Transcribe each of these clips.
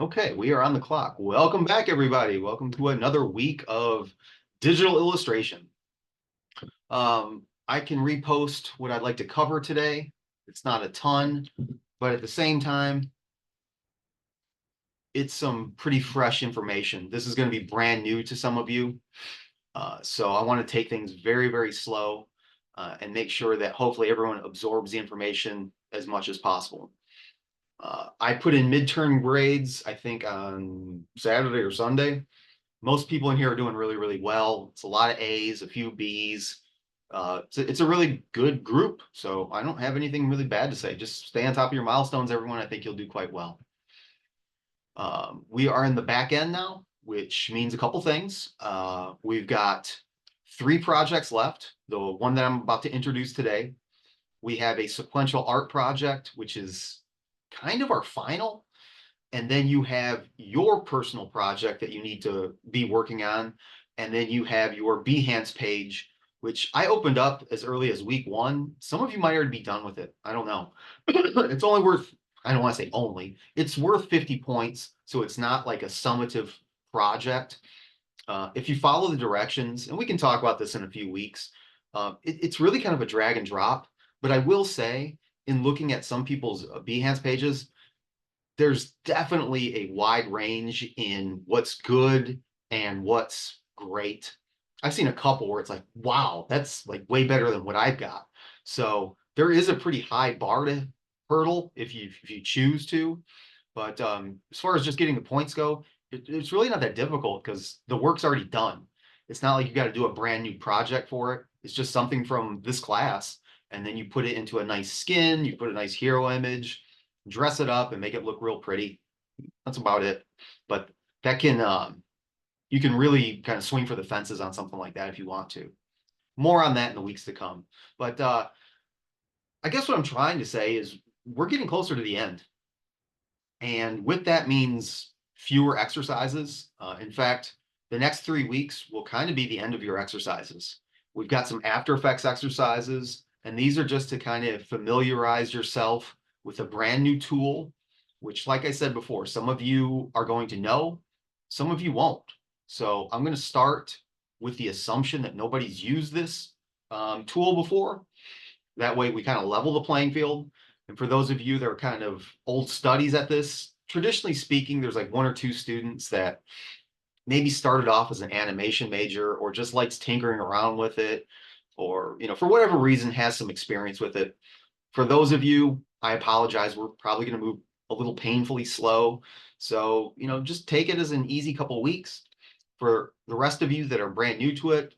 Okay, we are on the clock. Welcome back, everybody. Welcome to another week of digital illustration. I can repost what I'd like to cover today. It's not a ton, but at the same time, it's some pretty fresh information. This is going to be brand new to some of you. So I want to take things very, very slow and make sure that hopefully everyone absorbs the information as much as possible. I put in midterm grades, I think on Saturday or Sunday. Most people in here are doing really, really well. It's a lot of A's, a few B's. It's a really good group. So I don't have anything really bad to say. Just stay on top of your milestones, everyone. I think you'll do quite well. We are in the back end now, which means a couple things. We've got 3 projects left. The one that I'm about to introduce today, we have a sequential art project, which is kind of our final. And then you have your personal project that you need to be working on. And then you have your Behance page, which I opened up as early as week 1. Some of you might already be done with it. I don't know. It's only worth, I don't want to say only, it's worth 50 points. So it's not like a summative project. If you follow the directions, and we can talk about this in a few weeks, it's really kind of a drag and drop. But I will say, in looking at some people's Behance pages, there's definitely a wide range in what's good and what's great. I've seen a couple where it's like, wow, that's like way better than what I've got. So there is a pretty high bar to hurdle if you choose to. But as far as just getting the points go, it's really not that difficult because the work's already done. It's not like you got to do a brand new project for it. It's just something from this class, and then you put it into a nice skin, you put a nice hero image, dress it up and make it look real pretty. That's about it. But that can you can really kind of swing for the fences on something like that if you want to. More on that in the weeks to come. But I guess what I'm trying to say is we're getting closer to the end. And with that means fewer exercises. In fact, the next 3 weeks will kind of be the end of your exercises. We've got some After Effects exercises, and these are just to kind of familiarize yourself with a brand new tool, which, like I said before, some of you are going to know, some of you won't. So I'm going to start with the assumption that nobody's used this tool before. That way we kind of level the playing field. And for those of you that are kind of old studies at this, traditionally speaking, there's like 1 or 2 students that maybe started off as an animation major or just likes tinkering around with it, or, for whatever reason has some experience with it. For those of you, I apologize. We're probably going to move a little painfully slow. So, just take it as an easy couple of weeks. For the rest of you that are brand new to it,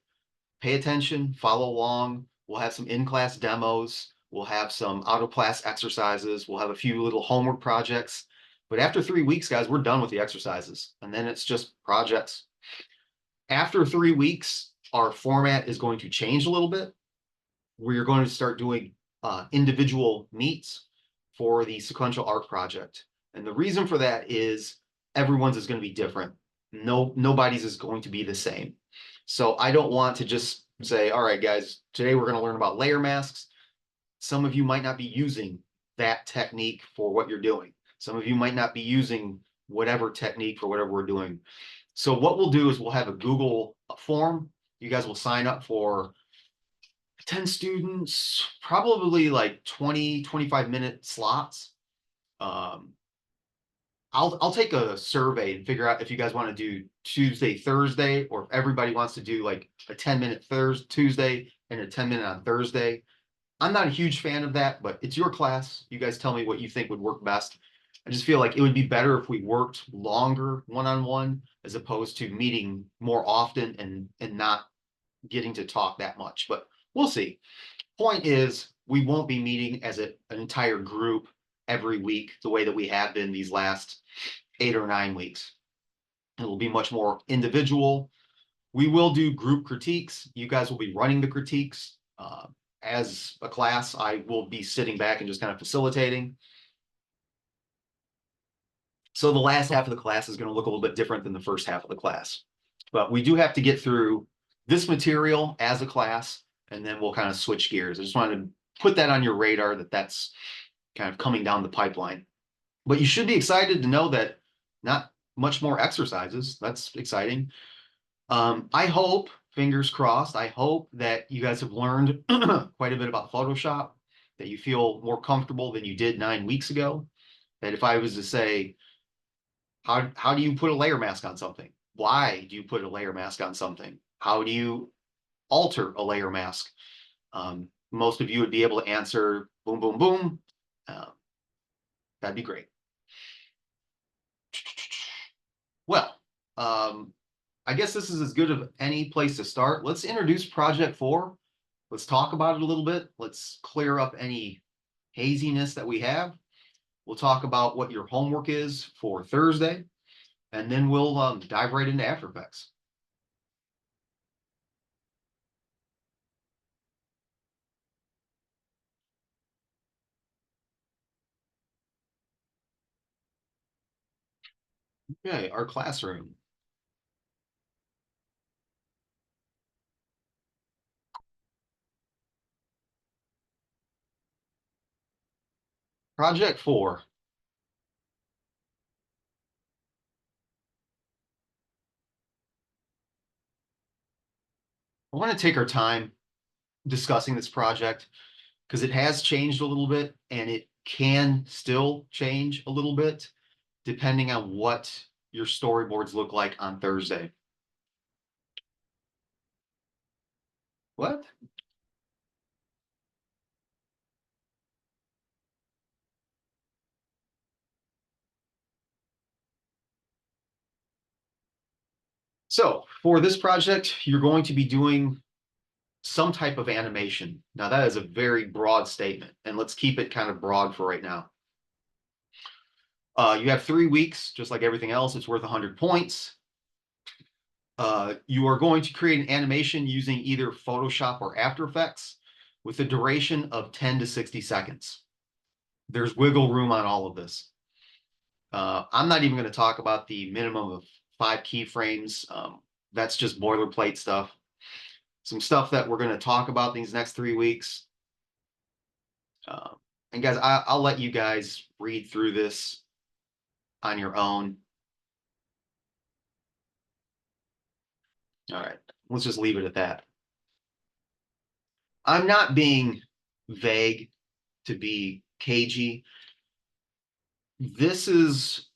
pay attention, follow along. We'll have some in-class demos. We'll have some out-of-class exercises. We'll have a few little homework projects. But after 3 weeks, guys, we're done with the exercises. And then it's just projects. After 3 weeks, our format is going to change a little bit. We're going to start doing individual meets for the sequential art project. And the reason for that is everyone's is going to be different. Nobody's is going to be the same. So I don't want to just say, all right, guys, today we're going to learn about layer masks. Some of you might not be using that technique for what you're doing. Some of you might not be using whatever technique for whatever we're doing. So what we'll do is we'll have a Google form. You guys will sign up for 10 students, probably like 20, 25-minute slots. I'll take a survey and figure out if you guys want to do Tuesday, Thursday, or if everybody wants to do like a 10-minute Tuesday and a 10-minute on Thursday. I'm not a huge fan of that, but it's your class. You guys tell me what you think would work best. I just feel like it would be better if we worked longer one-on-one as opposed to meeting more often and not getting to talk that much. But we'll see. Point is, we won't be meeting as an entire group every week the way that we have been these last 8 or 9 weeks. It'll be much more individual. We will do group critiques. You guys will be running the critiques. As a class, I will be sitting back and just kind of facilitating. So the last half of the class is going to look a little bit different than the first half of the class. But we do have to get through this material as a class, and then we'll kind of switch gears. I just wanted to put that on your radar that that's kind of coming down the pipeline. But you should be excited to know that not much more exercises. That's exciting. I hope, fingers crossed, I hope that you guys have learned quite a bit about Photoshop, that you feel more comfortable than you did 9 weeks ago. That if I was to say, how do you put a layer mask on something? Why do you put a layer mask on something? How do you alter a layer mask? Most of you would be able to answer boom, boom, boom. Uh, that'd be great. Well, I guess this is as good of any place to start. Let's introduce Project 4. Let's talk about it a little bit. Let's clear up any haziness that we have. We'll talk about what your homework is for Thursday, and then we'll dive right into After Effects. Okay, our classroom. Project 4. I want to take our time discussing this project because it has changed a little bit and it can still change a little bit depending on what your storyboards look like on Thursday. What? So for this project, you're going to be doing some type of animation. Now that is a very broad statement, and let's keep it kind of broad for right now. You have 3 weeks, just like everything else. It's worth 100 points. You are going to create an animation using either Photoshop or After Effects with a duration of 10 to 60 seconds. There's wiggle room on all of this. I'm not even going to talk about the minimum of 5 keyframes. That's just boilerplate stuff. Some stuff that we're going to talk about these next 3 weeks. And guys, I'll let you guys read through this on your own. All right, let's just leave it at that. I'm not being vague to be cagey. This is,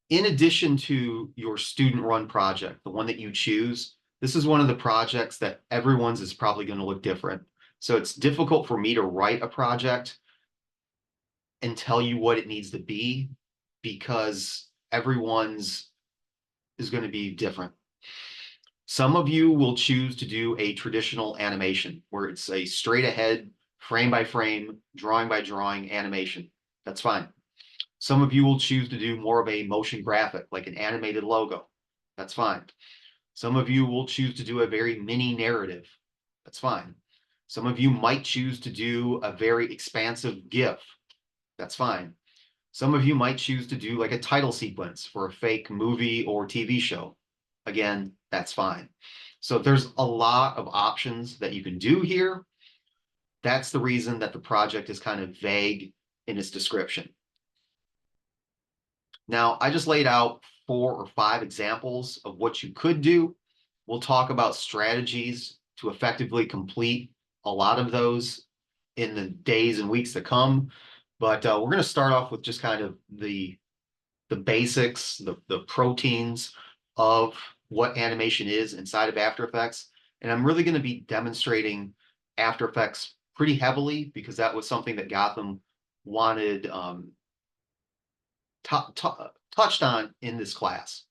in addition to your student run project, the one that you choose, this is one of the projects that everyone's is probably going to look different. So it's difficult for me to write a project and tell you what it needs to be because everyone's is going to be different. Some of you will choose to do a traditional animation where it's a straight ahead, frame by frame, drawing by drawing animation. That's fine. Some of you will choose to do more of a motion graphic, like an animated logo. That's fine. Some of you will choose to do a very mini narrative. That's fine. Some of you might choose to do a very expansive GIF. That's fine. Some of you might choose to do like a title sequence for a fake movie or TV show. Again, that's fine. So there's a lot of options that you can do here. That's the reason that the project is kind of vague in its description. Now, I just laid out 4 or 5 examples of what you could do. We'll talk about strategies to effectively complete a lot of those in the days and weeks to come. But we're going to start off with just kind of the basics, the proteins of what animation is inside of After Effects. And I'm really going to be demonstrating After Effects pretty heavily because that was something that Gotham wanted touched on in this class.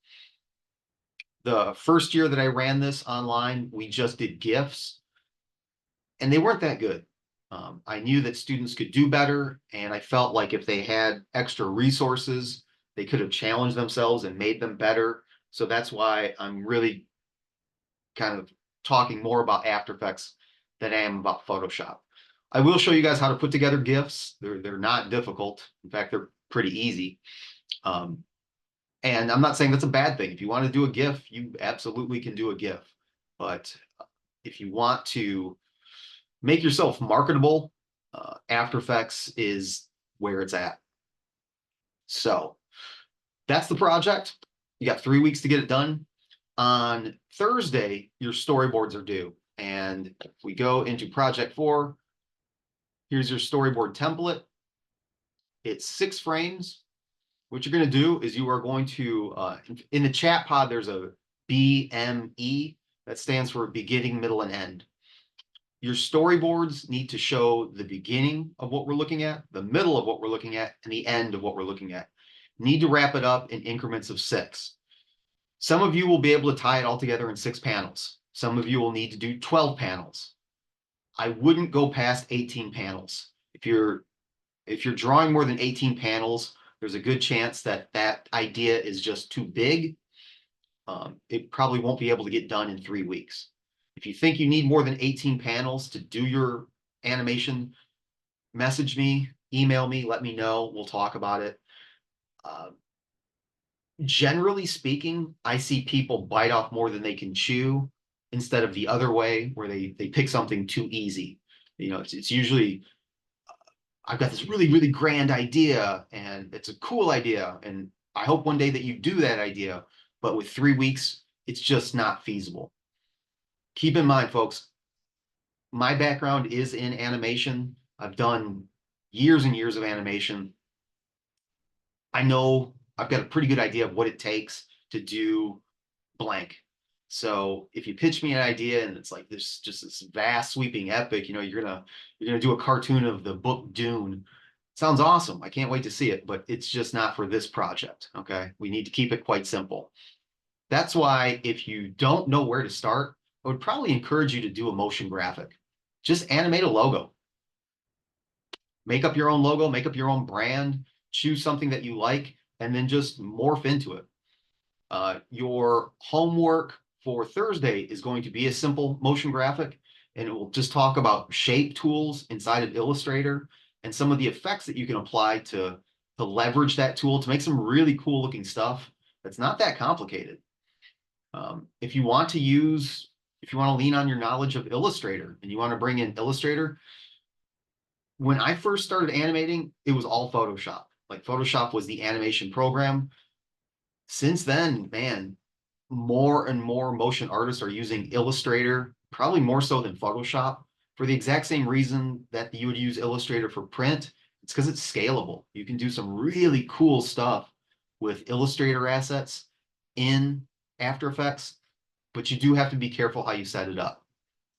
The first year that I ran this online, we just did GIFs, and they weren't that good. I knew that students could do better, and I felt like if they had extra resources, they could have challenged themselves and made them better. So that's why I'm really kind of talking more about After Effects than I am about Photoshop. I will show you guys how to put together GIFs. They're not difficult. In fact, they're pretty easy. And I'm not saying that's a bad thing. If you want to do a GIF, you absolutely can do a GIF. But if you want to make yourself marketable, After Effects is where it's at. So that's the project. You got 3 weeks to get it done. On Thursday, your storyboards are due. And if we go into project 4, here's your storyboard template. It's 6 frames. What you're going to do is you are going to, in the chat pod, there's a BME that stands for beginning, middle, and end. Your storyboards need to show the beginning of what we're looking at, the middle of what we're looking at, and the end of what we're looking at. Need to wrap it up in increments of 6. Some of you will be able to tie it all together in 6 panels. Some of you will need to do 12 panels. I wouldn't go past 18 panels. If you're drawing more than 18 panels, there's a good chance that that idea is just too big. It probably won't be able to get done in 3 weeks. If you think you need more than 18 panels to do your animation, message me, email me, let me know. We'll talk about it. Generally speaking, I see people bite off more than they can chew instead of the other way where they pick something too easy. You know, it's usually, I've got this really, really grand idea and it's a cool idea. And I hope one day that you do that idea, but with 3 weeks, it's just not feasible. Keep in mind, folks, my background is in animation. I've done years and years of animation. I know I've got a pretty good idea of what it takes to do blank. So if you pitch me an idea and it's like this, just this vast sweeping epic, you know, you're gonna do a cartoon of the book Dune. Sounds awesome. I can't wait to see it, but it's just not for this project. Okay. We need to keep it quite simple. That's why if you don't know where to start, I would probably encourage you to do a motion graphic. Just animate a logo. Make up your own logo, make up your own brand, choose something that you like, and then just morph into it. Your homework for Thursday is going to be a simple motion graphic, and it will just talk about shape tools inside of Illustrator and some of the effects that you can apply to leverage that tool to make some really cool looking stuff that's not that complicated. If you want to lean on your knowledge of Illustrator and you want to bring in Illustrator, when I first started animating, it was all Photoshop. Like Photoshop was the animation program. Since then, man, more and more motion artists are using Illustrator, probably more so than Photoshop, for the exact same reason that you would use Illustrator for print. It's because it's scalable. You can do some really cool stuff with Illustrator assets in After Effects, but you do have to be careful how you set it up.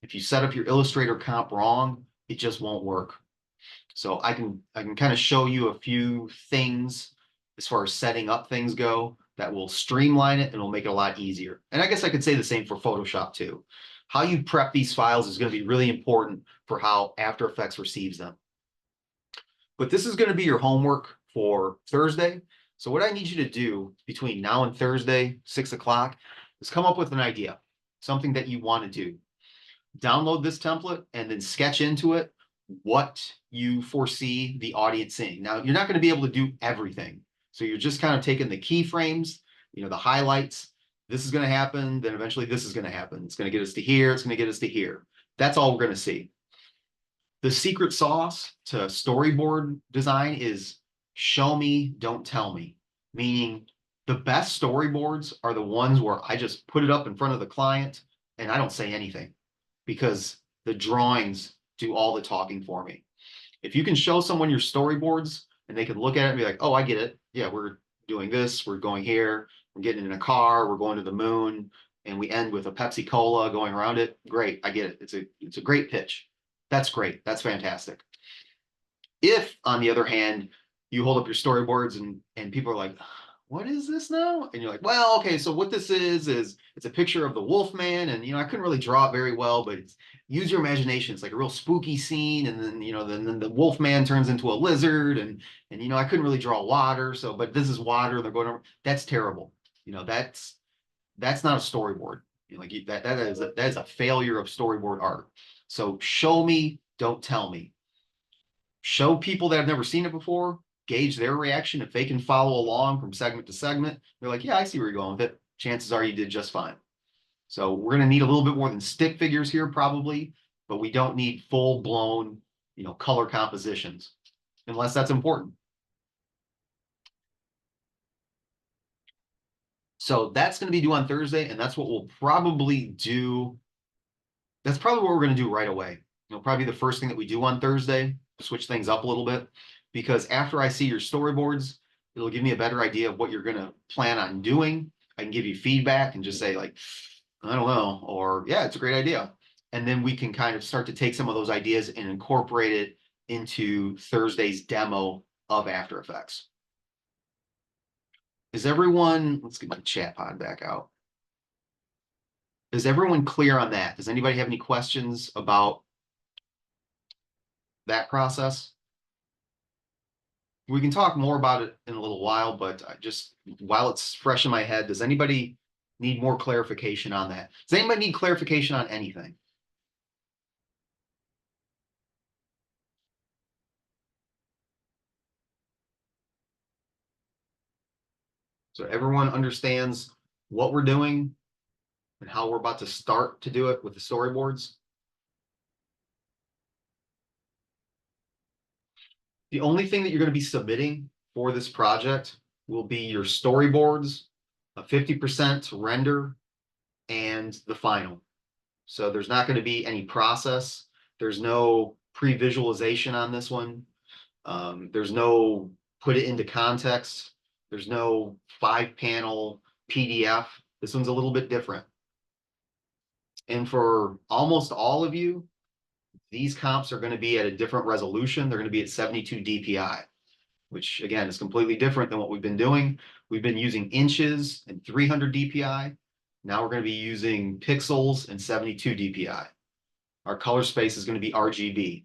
If you set up your Illustrator comp wrong, it just won't work. So I can kind of show you a few things as far as setting up things go that will streamline it and will make it a lot easier. And I guess I could say the same for Photoshop too. How you prep these files is going to be really important for how After Effects receives them. But this is going to be your homework for Thursday. So what I need you to do between now and Thursday, 6 o'clock, is come up with an idea, something that you want to do. Download this template and then sketch into it what you foresee the audience seeing. Now, you're not going to be able to do everything. So you're just kind of taking the keyframes, you know, the highlights. This is going to happen. Then eventually this is going to happen. It's going to get us to here. It's going to get us to here. That's all we're going to see. The secret sauce to storyboard design is show me, don't tell me. Meaning the best storyboards are the ones where I just put it up in front of the client and I don't say anything because the drawings do all the talking for me. If you can show someone your storyboards and they can look at it and be like, oh, I get it. Yeah, we're doing this. We're going here. We're getting in a car. We're going to the moon. And we end with a Pepsi Cola going around it. Great. I get it. It's a great pitch. That's great. That's fantastic. If, on the other hand, you hold up your storyboards and people are like, what is this now? And you're like, well, okay, so what this is it's a picture of the Wolfman, and I couldn't really draw it very well, but use your imagination. It's like a real spooky scene, and then then the Wolfman turns into a lizard, and I couldn't really draw water, but this is water. They're going over. That's terrible. That's not a storyboard. That is a failure of storyboard art. So show me, don't tell me. Show people that have never seen it before, gauge their reaction. If they can follow along from segment to segment, they're like, yeah, I see where you're going with it. Chances are you did just fine. So we're going to need a little bit more than stick figures here probably, but we don't need full blown, color compositions unless that's important. So that's going to be due on Thursday, and that's what we'll probably do. That's probably what we're going to do right away. It'll probably be the first thing that we do on Thursday, switch things up a little bit, because after I see your storyboards, it'll give me a better idea of what you're going to plan on doing. I can give you feedback and just say like, I don't know, or yeah, it's a great idea. And then we can kind of start to take some of those ideas and incorporate it into Thursday's demo of After Effects. Is everyone, let's get my chat pod back out. Is everyone clear on that? Does anybody have any questions about that process? We can talk more about it in a little while, but I just, while it's fresh in my head, does anybody need more clarification on that? Does anybody need clarification on anything? So everyone understands what we're doing and how we're about to start to do it with the storyboards. The only thing that you're going to be submitting for this project will be your storyboards, a 50% render, and the final. So there's not going to be any process. There's no pre-visualization on this one. There's no put it into context. There's no 5-panel PDF. This one's a little bit different. And for almost all of you, these comps are going to be at a different resolution. They're going to be at 72 DPI, which again is completely different than what we've been doing. We've been using inches and 300 DPI. Now we're going to be using pixels and 72 DPI. Our color space is going to be RGB.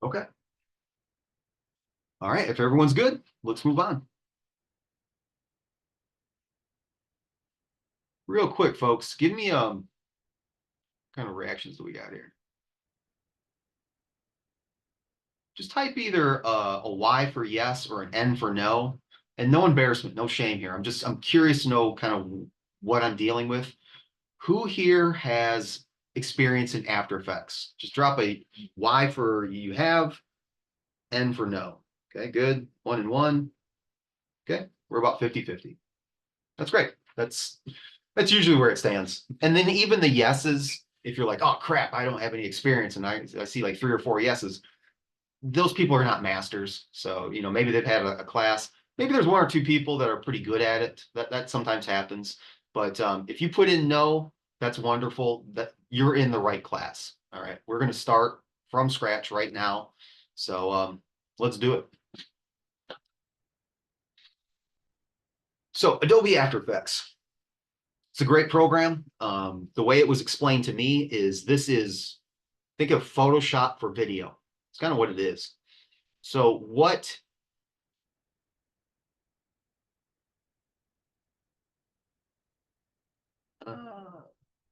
Okay. All right. If everyone's good, let's move on. Real quick, folks, give me kind of reactions that we got here. Just type either a Y for yes or an N for no, and no embarrassment, no shame here. I'm curious to know kind of what I'm dealing with. Who here has experience in After Effects? Just drop a Y for you have, N for no. Okay, good. 1 and 1. Okay, we're about 50-50. That's great. That's usually where it stands. And then even the yeses, if you're like, oh crap, I don't have any experience, and I see like 3 or 4 yeses, those people are not masters. So, you know, maybe they've had a class. Maybe there's 1 or 2 people that are pretty good at it. That sometimes happens. But if you put in no, that's wonderful. That you're in the right class. All right, we're going to start from scratch right now. So let's do it. So Adobe After Effects. It's a great program. The way it was explained to me is think of Photoshop for video. It's kind of what it is. So what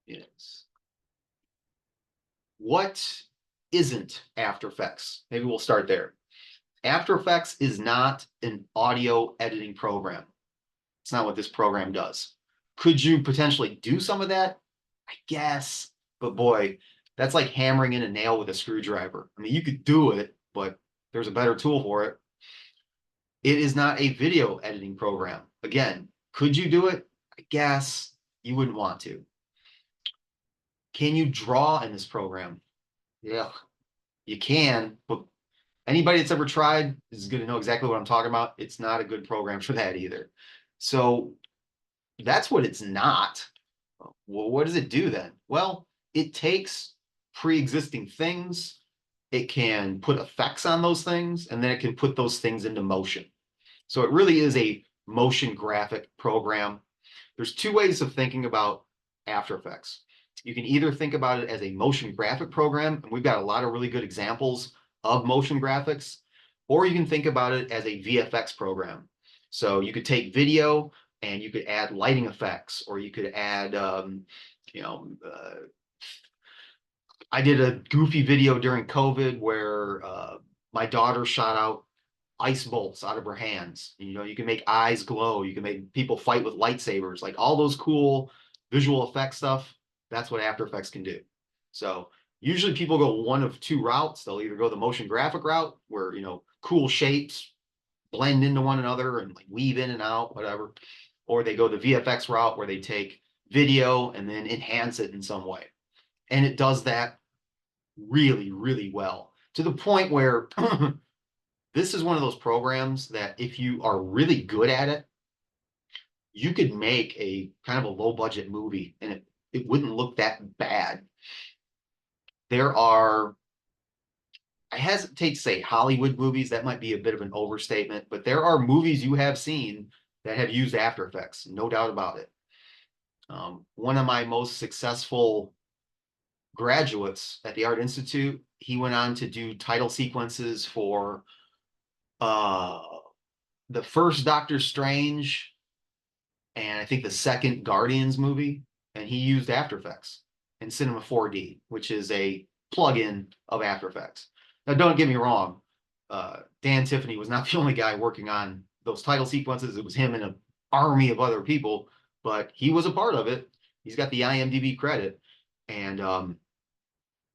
is what isn't After Effects? Maybe we'll start there. After Effects is not an audio editing program. It's not what this program does. Could you potentially do some of that? I guess, but boy, that's like hammering in a nail with a screwdriver. I mean, you could do it, but there's a better tool for it. It is not a video editing program. Again, could you do it? I guess you wouldn't want to. Can you draw in this program? Yeah, you can, but anybody that's ever tried is going to know exactly what I'm talking about. It's not a good program for that either. So that's what it's not. Well, what does it do then? Well, it takes pre-existing things, it can put effects on those things, and then it can put those things into motion. So it really is a motion graphic program. There's 2 ways of thinking about After Effects. You can either think about it as a motion graphic program, and we've got a lot of really good examples of motion graphics, or you can think about it as a VFX program. So you could take video and you could add lighting effects, or you could add, I did a goofy video during COVID where my daughter shot out ice bolts out of her hands. You know, you can make eyes glow. You can make people fight with lightsabers, like all those cool visual effects stuff. That's what After Effects can do. So usually people go one of 2 routes. They'll either go the motion graphic route where, you know, cool shapes blend into one another and like weave in and out, whatever. Or they go the VFX route where they take video and then enhance it in some way. And it does that really, really well, to the point where this is one of those programs that if you are really good at it, you could make a kind of a low budget movie and it wouldn't look that bad. There are, I hesitate to say Hollywood movies, that might be a bit of an overstatement, but there are movies you have seen that have used After Effects, no doubt about it. One of my most successful graduates at the Art Institute, he went on to do title sequences for the first Doctor Strange and I think the second Guardians movie, and he used After Effects in Cinema 4D, which is a plugin of After Effects. Now, don't get me wrong, Dan Tiffany was not the only guy working on those title sequences. It was him and an army of other people, but he was a part of it. He's got the IMDb credit, and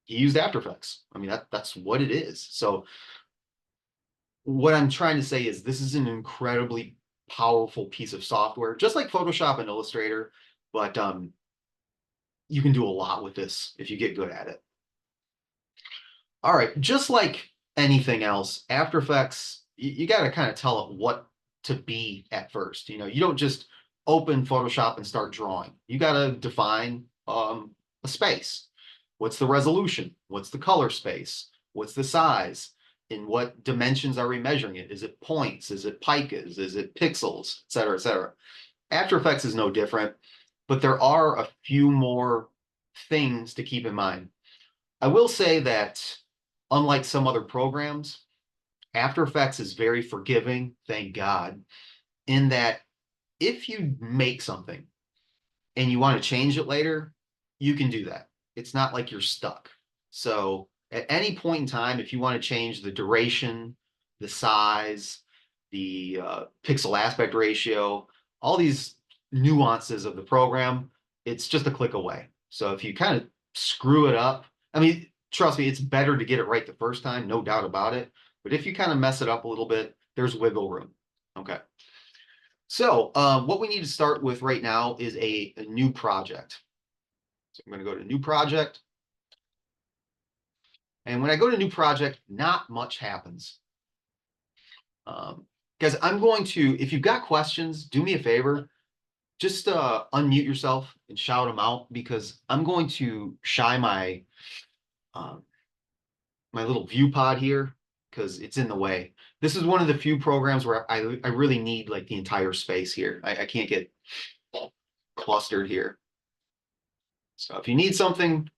he used After Effects. I mean, that's what it is. So what I'm trying to say is this is an incredibly powerful piece of software, just like Photoshop and Illustrator, but you can do a lot with this if you get good at it. All right, just like anything else, After Effects, you got to kind of tell it what to be at first. You know, you don't just open Photoshop and start drawing. You got to define a space. What's the resolution? What's the color space? What's the size? In what dimensions are we measuring it? Is it points? Is it picas? Is it pixels? Et cetera, et cetera. After Effects is no different, but there are a few more things to keep in mind. I will say that unlike some other programs, After Effects is very forgiving, thank God, in that if you make something and you want to change it later, you can do that. It's not like you're stuck. So at any point in time, if you want to change the duration, the size, the pixel aspect ratio, all these nuances of the program, it's just a click away. So if you kind of screw it up, I mean, trust me, it's better to get it right the first time, no doubt about it. But if you kind of mess it up a little bit, there's wiggle room. Okay. So what we need to start with right now is a new project. So I'm going to go to new project. And when I go to new project, not much happens. Guys, I'm going to, if you've got questions, do me a favor, just unmute yourself and shout them out, because I'm going to shy my my little view pod here because it's in the way. This is one of the few programs where I really need like the entire space here. I can't get clustered here. So if you need something,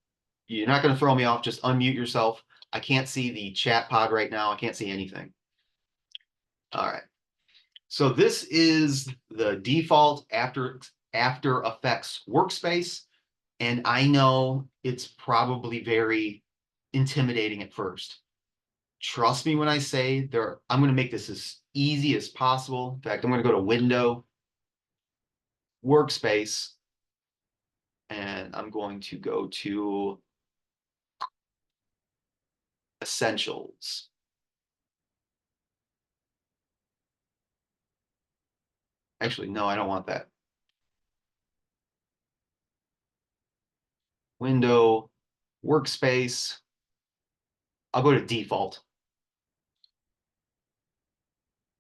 you're not going to throw me off, just unmute yourself. I can't see the chat pod right now. I can't see anything. All right. So this is the default After Effects workspace. And I know it's probably very intimidating at first. Trust me when I say I'm going to make this as easy as possible. In fact, I'm going to go to Window, Workspace, and I'm going to go to Essentials. Actually, no, I don't want that. Window, Workspace. I'll go to Default.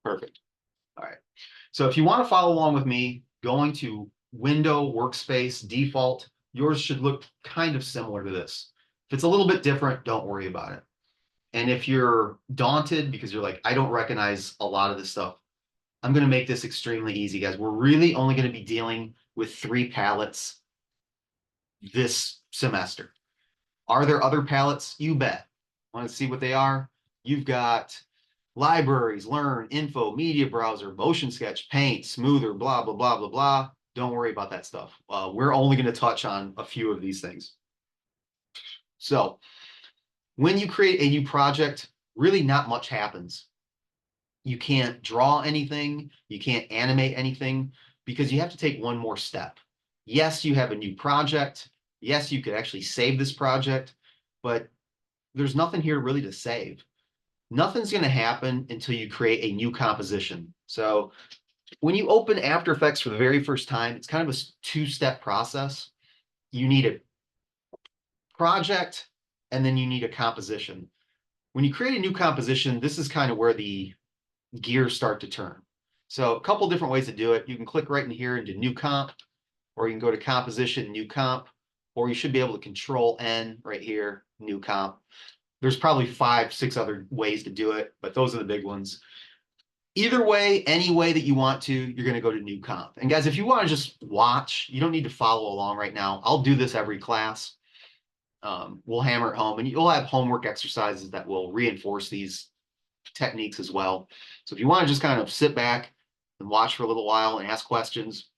Perfect. All right. So if you want to follow along with me, going to Window, Workspace, Default, yours should look kind of similar to this. If it's a little bit different, don't worry about it. And if you're daunted because you're like, I don't recognize a lot of this stuff, I'm going to make this extremely easy, guys. We're really only going to be dealing with 3 palettes this semester. Are there other palettes? You bet. Want to see what they are? You've got libraries, learn, info, media browser, motion sketch, paint, smoother, blah, blah, blah, blah, blah. Don't worry about that stuff. We're only going to touch on a few of these things. So when you create a new project, really not much happens. You can't draw anything. You can't animate anything because you have to take one more step. Yes, you have a new project. Yes, you could actually save this project, but there's nothing here really to save. nothing's going to happen until you create a new composition. So when you open After Effects for the very first time, it's kind of a two-step process. You need a project, and then you need a composition. When you create a new composition, this is kind of where the gears start to turn. So a couple different ways to do it. You can click right in here into New Comp, or you can go to Composition, New Comp, or you should be able to Control N right here, New Comp. There's probably 5, 6 other ways to do it, but those are the big ones. Either way, any way that you want to, you're going to go to New Comp. And guys, if you want to just watch, you don't need to follow along right now. I'll do this every class. We'll hammer it home, and you'll have homework exercises that will reinforce these techniques as well. So if you want to just kind of sit back and watch for a little while and ask questions,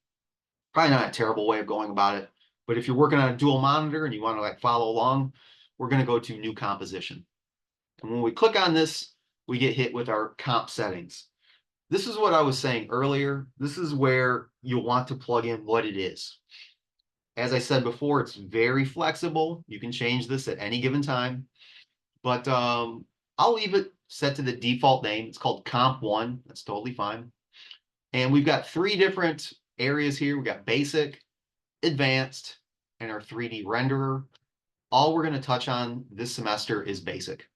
probably not a terrible way of going about it. But if you're working on a dual monitor and you want to like follow along, we're going to go to New Composition. And when we click on this, we get hit with our comp settings. This is what I was saying earlier. This is where you'll want to plug in what it is. As I said before, it's very flexible. You can change this at any given time, but I'll leave it set to the default name. It's called Comp 1. That's totally fine. And we've got 3 different areas here. We've got Basic, Advanced, and our 3D renderer. All we're going to touch on this semester is Basic.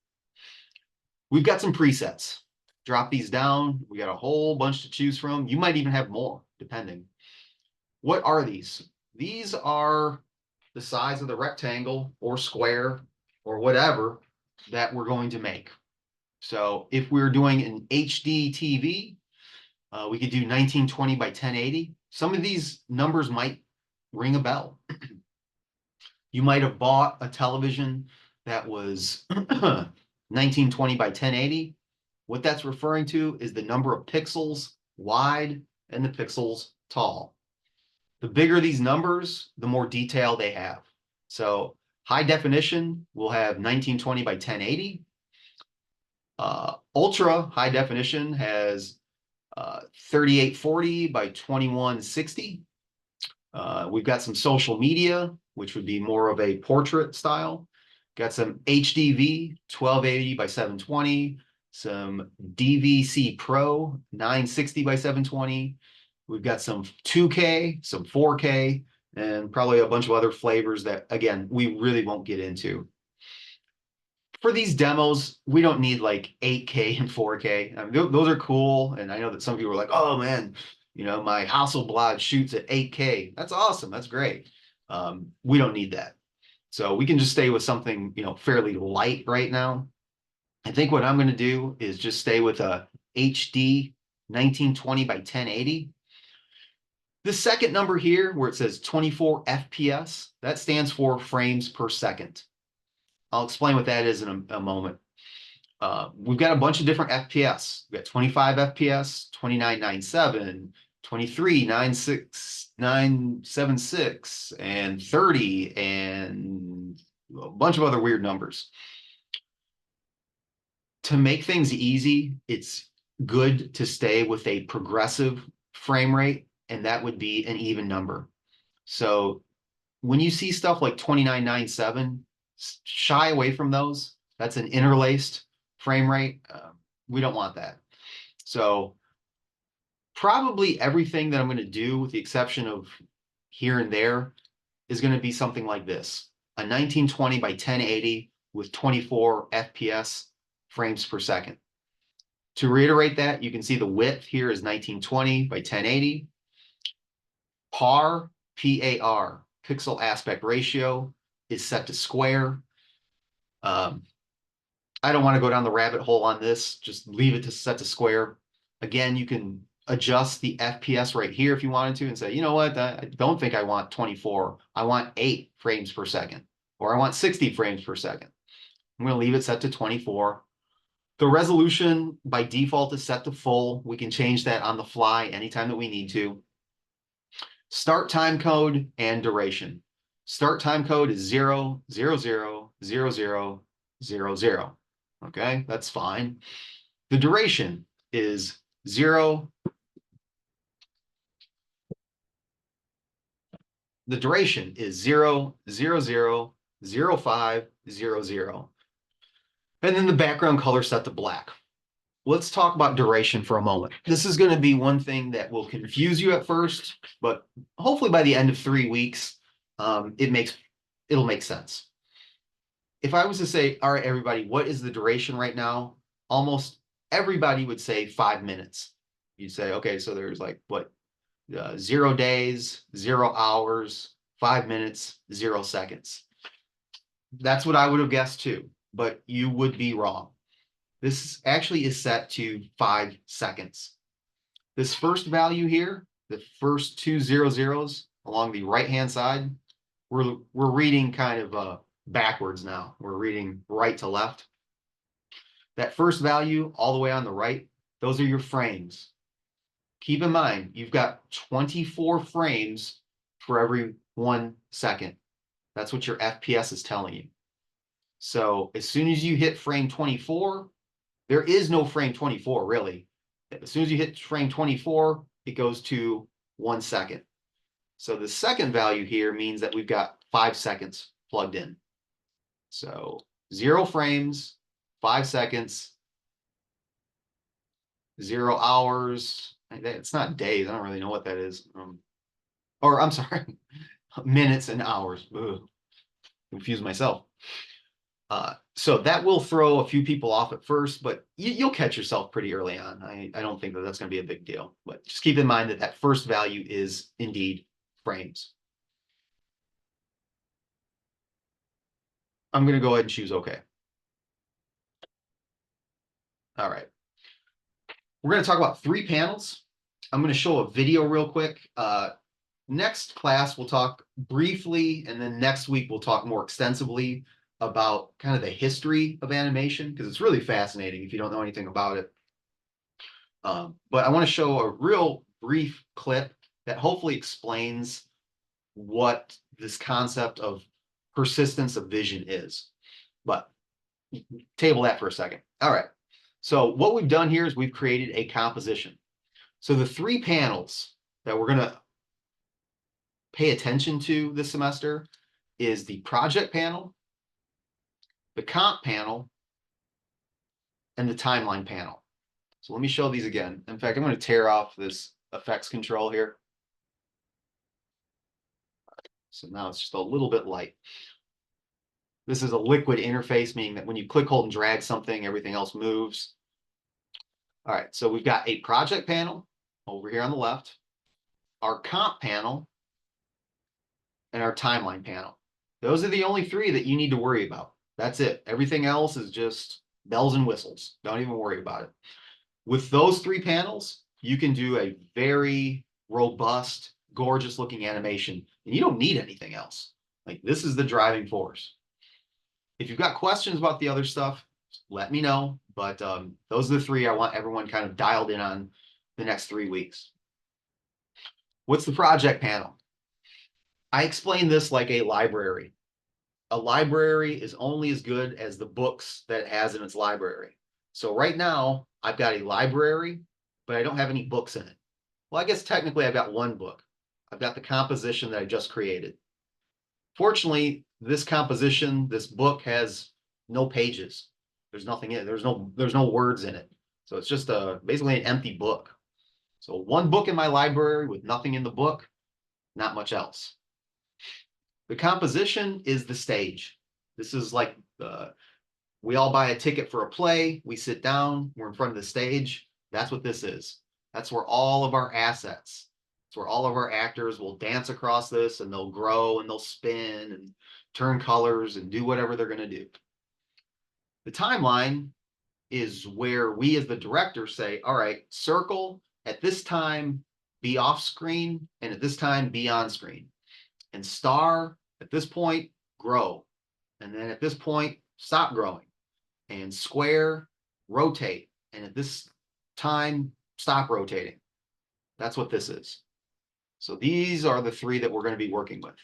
We've got some presets. Drop these down. We got a whole bunch to choose from. You might even have more, depending. What are these? These are the size of the rectangle or square or whatever that we're going to make. So if we're doing an HD TV, we could do 1920 by 1080. Some of these numbers might ring a bell. You might have bought a television that was 1920 by 1080. What that's referring to is the number of pixels wide and the pixels tall. The bigger these numbers, the more detail they have. So high definition will have 1920 by 1080. Ultra high definition has 3840 by 2160. We've got some social media, which would be more of a portrait style. Got some HDV 1280 by 720, some DVC Pro 960 by 720. We've got some 2K, some 4K, and probably a bunch of other flavors that, again, we really won't get into. For these demos, we don't need like 8K and 4K. I mean, those are cool. And I know that some people are like, oh man, you know, my Hasselblad shoots at 8K. That's awesome. That's great. We don't need that. So we can just stay with something, you know, fairly light right now. I think what I'm going to do is just stay with a HD 1920 by 1080. The second number here where it says 24 FPS, that stands for frames per second. I'll explain what that is in a moment. We've got a bunch of different FPS. We've got 25 FPS, 2997, 2396, and 30, and a bunch of other weird numbers. To make things easy, it's good to stay with a progressive frame rate, and that would be an even number. So when you see stuff like 2997, shy away from those. That's an interlaced frame rate. We don't want that. So probably everything that I'm going to do, with the exception of here and there, is going to be something like this. A 1920 by 1080 with 24 FPS frames per second. To reiterate that, you can see the width here is 1920 by 1080. PAR, P-A-R, pixel aspect ratio, is set to square. I don't want to go down the rabbit hole on this. Just leave it to set to square. Again, you can adjust the FPS right here if you wanted to and say, you know what, I don't think I want 24. I want 8 frames per second, or I want 60 frames per second. I'm going to leave it set to 24. The resolution by default is set to full. We can change that on the fly anytime that we need to. Start time code and duration. Start time code is 0, 0, 0, 0, 0, 0, 0. Okay, that's fine. The duration is 0. The duration is 0, 0, 0, 0, 5, 0, 0. And then the background color set to black. Let's talk about duration for a moment. This is going to be one thing that will confuse you at first, but hopefully by the end of 3 weeks, it'll make sense. If I was to say, all right, everybody, what is the duration right now? Almost everybody would say 5 minutes. You'd say, okay, so there's like what, 0 days, 0 hours, 5 minutes, 0 seconds. That's what I would have guessed too, but you would be wrong. This actually is set to 5 seconds. This first value here, the first 2 zeros along the right-hand side, we're reading kind of backwards now. We're reading right to left. That first value all the way on the right, those are your frames. Keep in mind, you've got 24 frames for every 1 second. That's what your FPS is telling you. So as soon as you hit frame 24, there is no frame 24, really. As soon as you hit frame 24, it goes to 1 second. So the second value here means that we've got 5 seconds plugged in. So 0 frames, 5 seconds, 0 hours. It's not days. I don't really know what that is. Or I'm sorry, minutes and hours. Ugh, confused myself. So that will throw a few people off at first, but you'll catch yourself pretty early on. I don't think that that's going to be a big deal, but just keep in mind that that first value is indeed frames. I'm going to go ahead and choose OK. All right. We're going to talk about 3 panels. I'm going to show a video real quick. Next class, we'll talk briefly, and then next week, we'll talk more extensively about kind of the history of animation, because it's really fascinating if you don't know anything about it. But I want to show a real brief clip that hopefully explains what this concept of persistence of vision is. But table that for a second. All right. So what we've done here is we've created a composition. So the 3 panels that we're going to pay attention to this semester is the project panel, the comp panel, and the timeline panel. So let me show these again. In fact, I'm going to tear off this effects control here. So now it's just a little bit light. This is a liquid interface, meaning that when you click, hold, and drag something, everything else moves. All right, so we've got a project panel over here on the left, our comp panel, and our timeline panel. Those are the only 3 that you need to worry about. That's it. Everything else is just bells and whistles. Don't even worry about it. With those 3 panels, you can do a very robust, gorgeous looking animation, and you don't need anything else. Like, this is the driving force. If you've got questions about the other stuff, let me know. But those are the 3 I want everyone kind of dialed in on the next 3 weeks. What's the project panel? I explain this like a library. A library is only as good as the books that it has in its library. So right now, I've got a library, but I don't have any books in it. Well, I guess technically I've got 1 book. I've got the composition that I just created. Fortunately, this composition, this book has no pages. There's nothing in it. There's no words in it. So it's just basically an empty book. So 1 book in my library with nothing in the book, not much else. The composition is the stage. This is like we all buy a ticket for a play. We sit down. We're in front of the stage. That's what this is. That's where all of our assets, it's where all of our actors will dance across this, and they'll grow and they'll spin and turn colors and do whatever they're going to do. The timeline is where we as the director say, all right, circle at this time, be off screen, and at this time, be on screen. And star, at this point, grow. And then at this point, stop growing. And square, rotate. And at this time, stop rotating. That's what this is. So these are the 3 that we're going to be working with.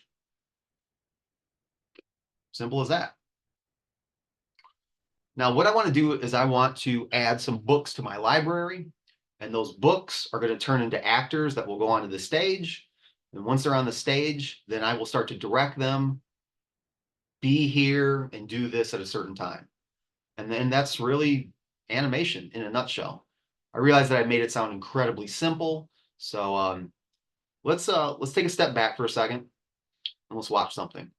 Simple as that. Now, what I want to do is I want to add some books to my library. And those books are going to turn into actors that will go onto the stage. And once they're on the stage, then I will start to direct them, be here and do this at a certain time. And then that's really animation in a nutshell. I realize that I made it sound incredibly simple. So let's take a step back for a second and let's watch something.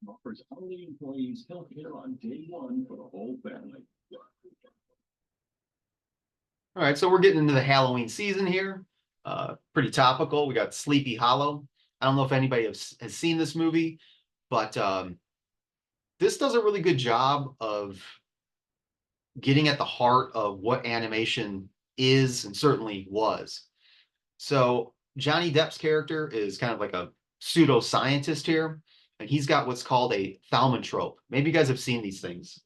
Offers hourly employees health care on day one for the whole family. All right, so we're getting into the Halloween season here. Pretty topical. We got Sleepy Hollow. I don't know if anybody has seen this movie, but this does a really good job of getting at the heart of what animation is and certainly was. So Johnny Depp's character is kind of like a pseudo-scientist here, and he's got what's called a thaumatrope. Maybe you guys have seen these things.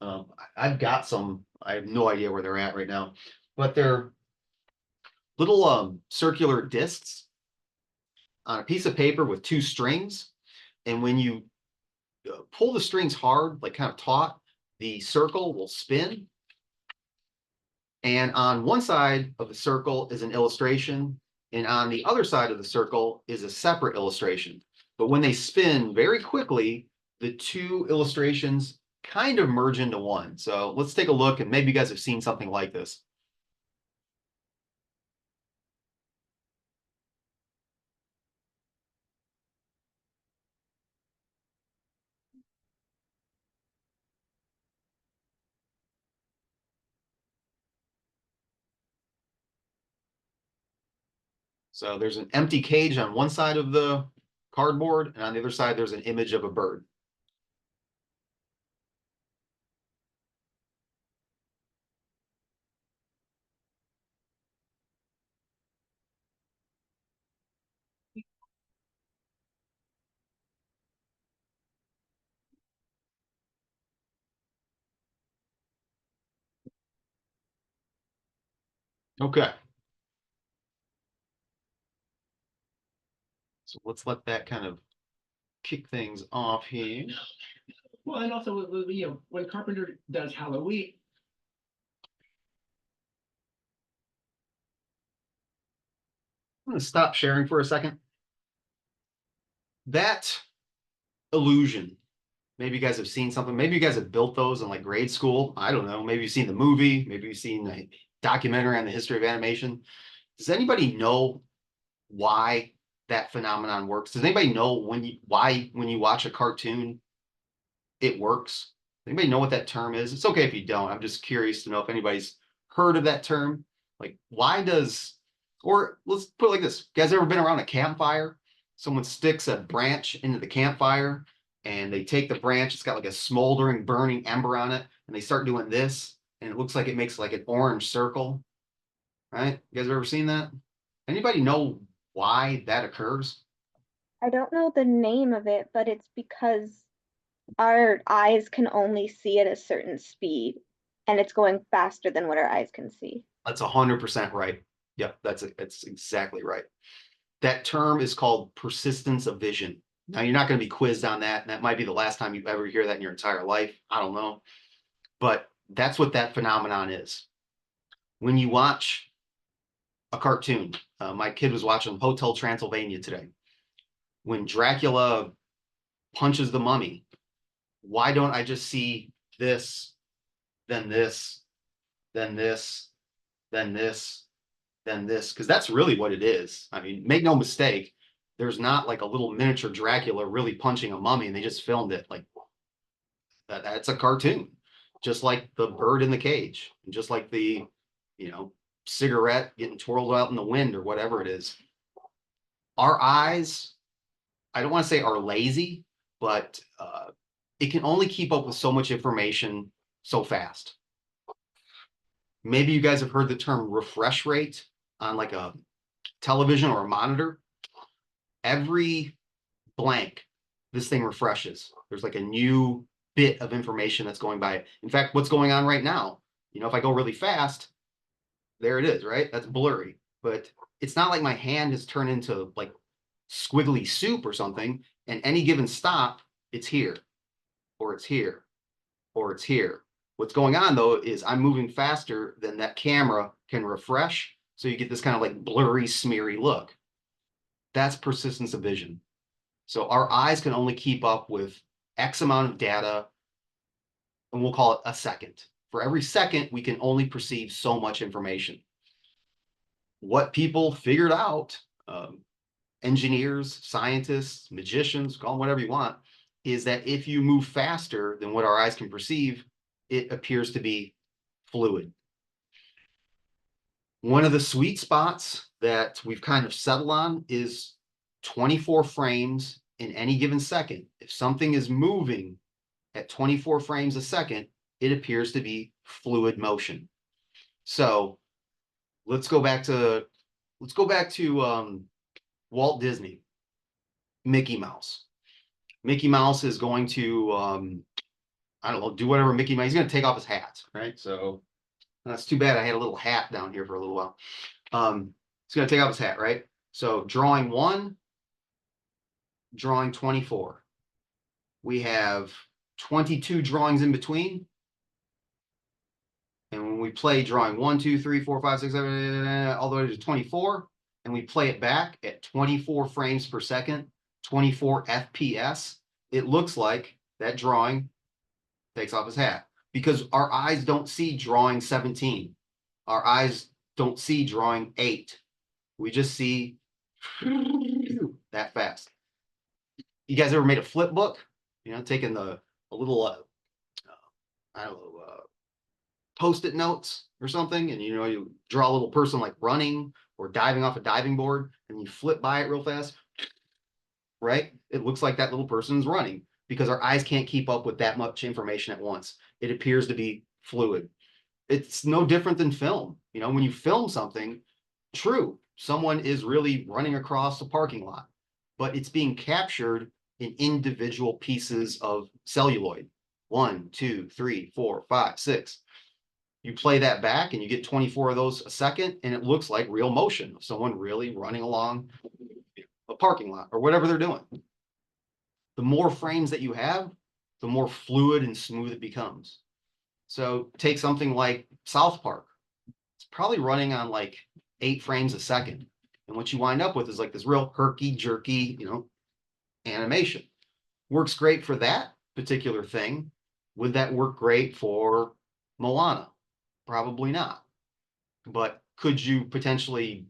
I've got some. I have no idea where they're at right now, but they're little circular discs on a piece of paper with two strings, and when you pull the strings hard, like kind of taut, the circle will spin. And on one side of the circle is an illustration, and on the other side of the circle is a separate illustration. But when they spin very quickly, the two illustrations kind of merge into one. So let's take a look, and maybe you guys have seen something like this. So there's an empty cage on one side of the cardboard, and on the other side, there's an image of a bird. Okay. So let's let that kind of kick things off here. Well, and also, when Carpenter does Halloween, I'm going to stop sharing for a second. That illusion, maybe you guys have seen something. Maybe you guys have built those in like grade school. I don't know. Maybe you've seen the movie. Maybe you've seen a documentary on the history of animation. Does anybody know why that phenomenon works? Does anybody know why when you watch a cartoon it works? Anybody know what that term is? It's okay if you don't. I'm just curious to know if anybody's heard of that term. Like, why does, or let's put it like this. You guys ever been around a campfire? Someone sticks a branch into the campfire and they take the branch, it's got like a smoldering, burning ember on it, and they start doing this, and it looks like it makes like an orange circle, right? You guys ever seen that? Anybody know why that occurs? I don't know the name of it, but it's because our eyes can only see at a certain speed and it's going faster than what our eyes can see. That's 100% right. Yep, that's exactly right. That term is called persistence of vision. Now, you're not going to be quizzed on that, and that might be the last time you ever hear that in your entire life. I don't know. But that's what that phenomenon is. When you watch a cartoon, my kid was watching Hotel Transylvania today. When Dracula punches the mummy, why don't I just see this, then this, then this, then this, then this? Because that's really what it is. I mean, make no mistake, there's not like a little miniature Dracula really punching a mummy and they just filmed it. Like that's a cartoon, just like the bird in the cage, and just like the, cigarette getting twirled out in the wind or whatever it is. Our eyes, I don't want to say are lazy, but it can only keep up with so much information so fast. Maybe you guys have heard the term refresh rate on like a television or a monitor. Every blank, this thing refreshes. There's like a new bit of information that's going by. In fact, what's going on right now, if I go really fast, there it is, right? That's blurry. But it's not like my hand has turned into like squiggly soup or something. And any given stop, it's here, or it's here, or it's here. What's going on though is I'm moving faster than that camera can refresh. So you get this kind of like blurry, smeary look. That's persistence of vision. So our eyes can only keep up with X amount of data, and we'll call it a second. For every second, we can only perceive so much information. What people figured out, engineers, scientists, magicians, call them whatever you want, is that if you move faster than what our eyes can perceive, it appears to be fluid. One of the sweet spots that we've kind of settled on is 24 frames in any given second. If something is moving at 24 frames a second, it appears to be fluid motion. So let's go back to Walt Disney, Mickey Mouse. Mickey Mouse is going to I don't know, do whatever Mickey Mouse. He's going to take off his hat, right? So that's too bad. I had a little hat down here for a little while. He's going to take off his hat, right? So drawing 1, drawing 24. We have 22 drawings in between. And when we play drawing 1, 2, 3, 4, 5, 6, 7, all the way to 24, and we play it back at 24 frames per second, 24 FPS, it looks like that drawing takes off his hat, because our eyes don't see drawing 17. Our eyes don't see drawing 8. We just see that fast. You guys ever made a flip book? You know, taking a little, I don't know, Post-it notes or something, and you draw a little person like running or diving off a diving board, and you flip by it real fast, right? It looks like that little person is running because our eyes can't keep up with that much information at once. It appears to be fluid. It's no different than film. When you film something, true, someone is really running across a parking lot, but it's being captured in individual pieces of celluloid. 1, 2, 3, 4, 5, 6. You play that back and you get 24 of those a second, and it looks like real motion of someone really running along a parking lot or whatever they're doing. The more frames that you have, the more fluid and smooth it becomes. So take something like South Park. It's probably running on like 8 frames a second. And what you wind up with is like this real herky jerky, animation. Works great for that particular thing. Would that work great for Moana? Probably not. But could you potentially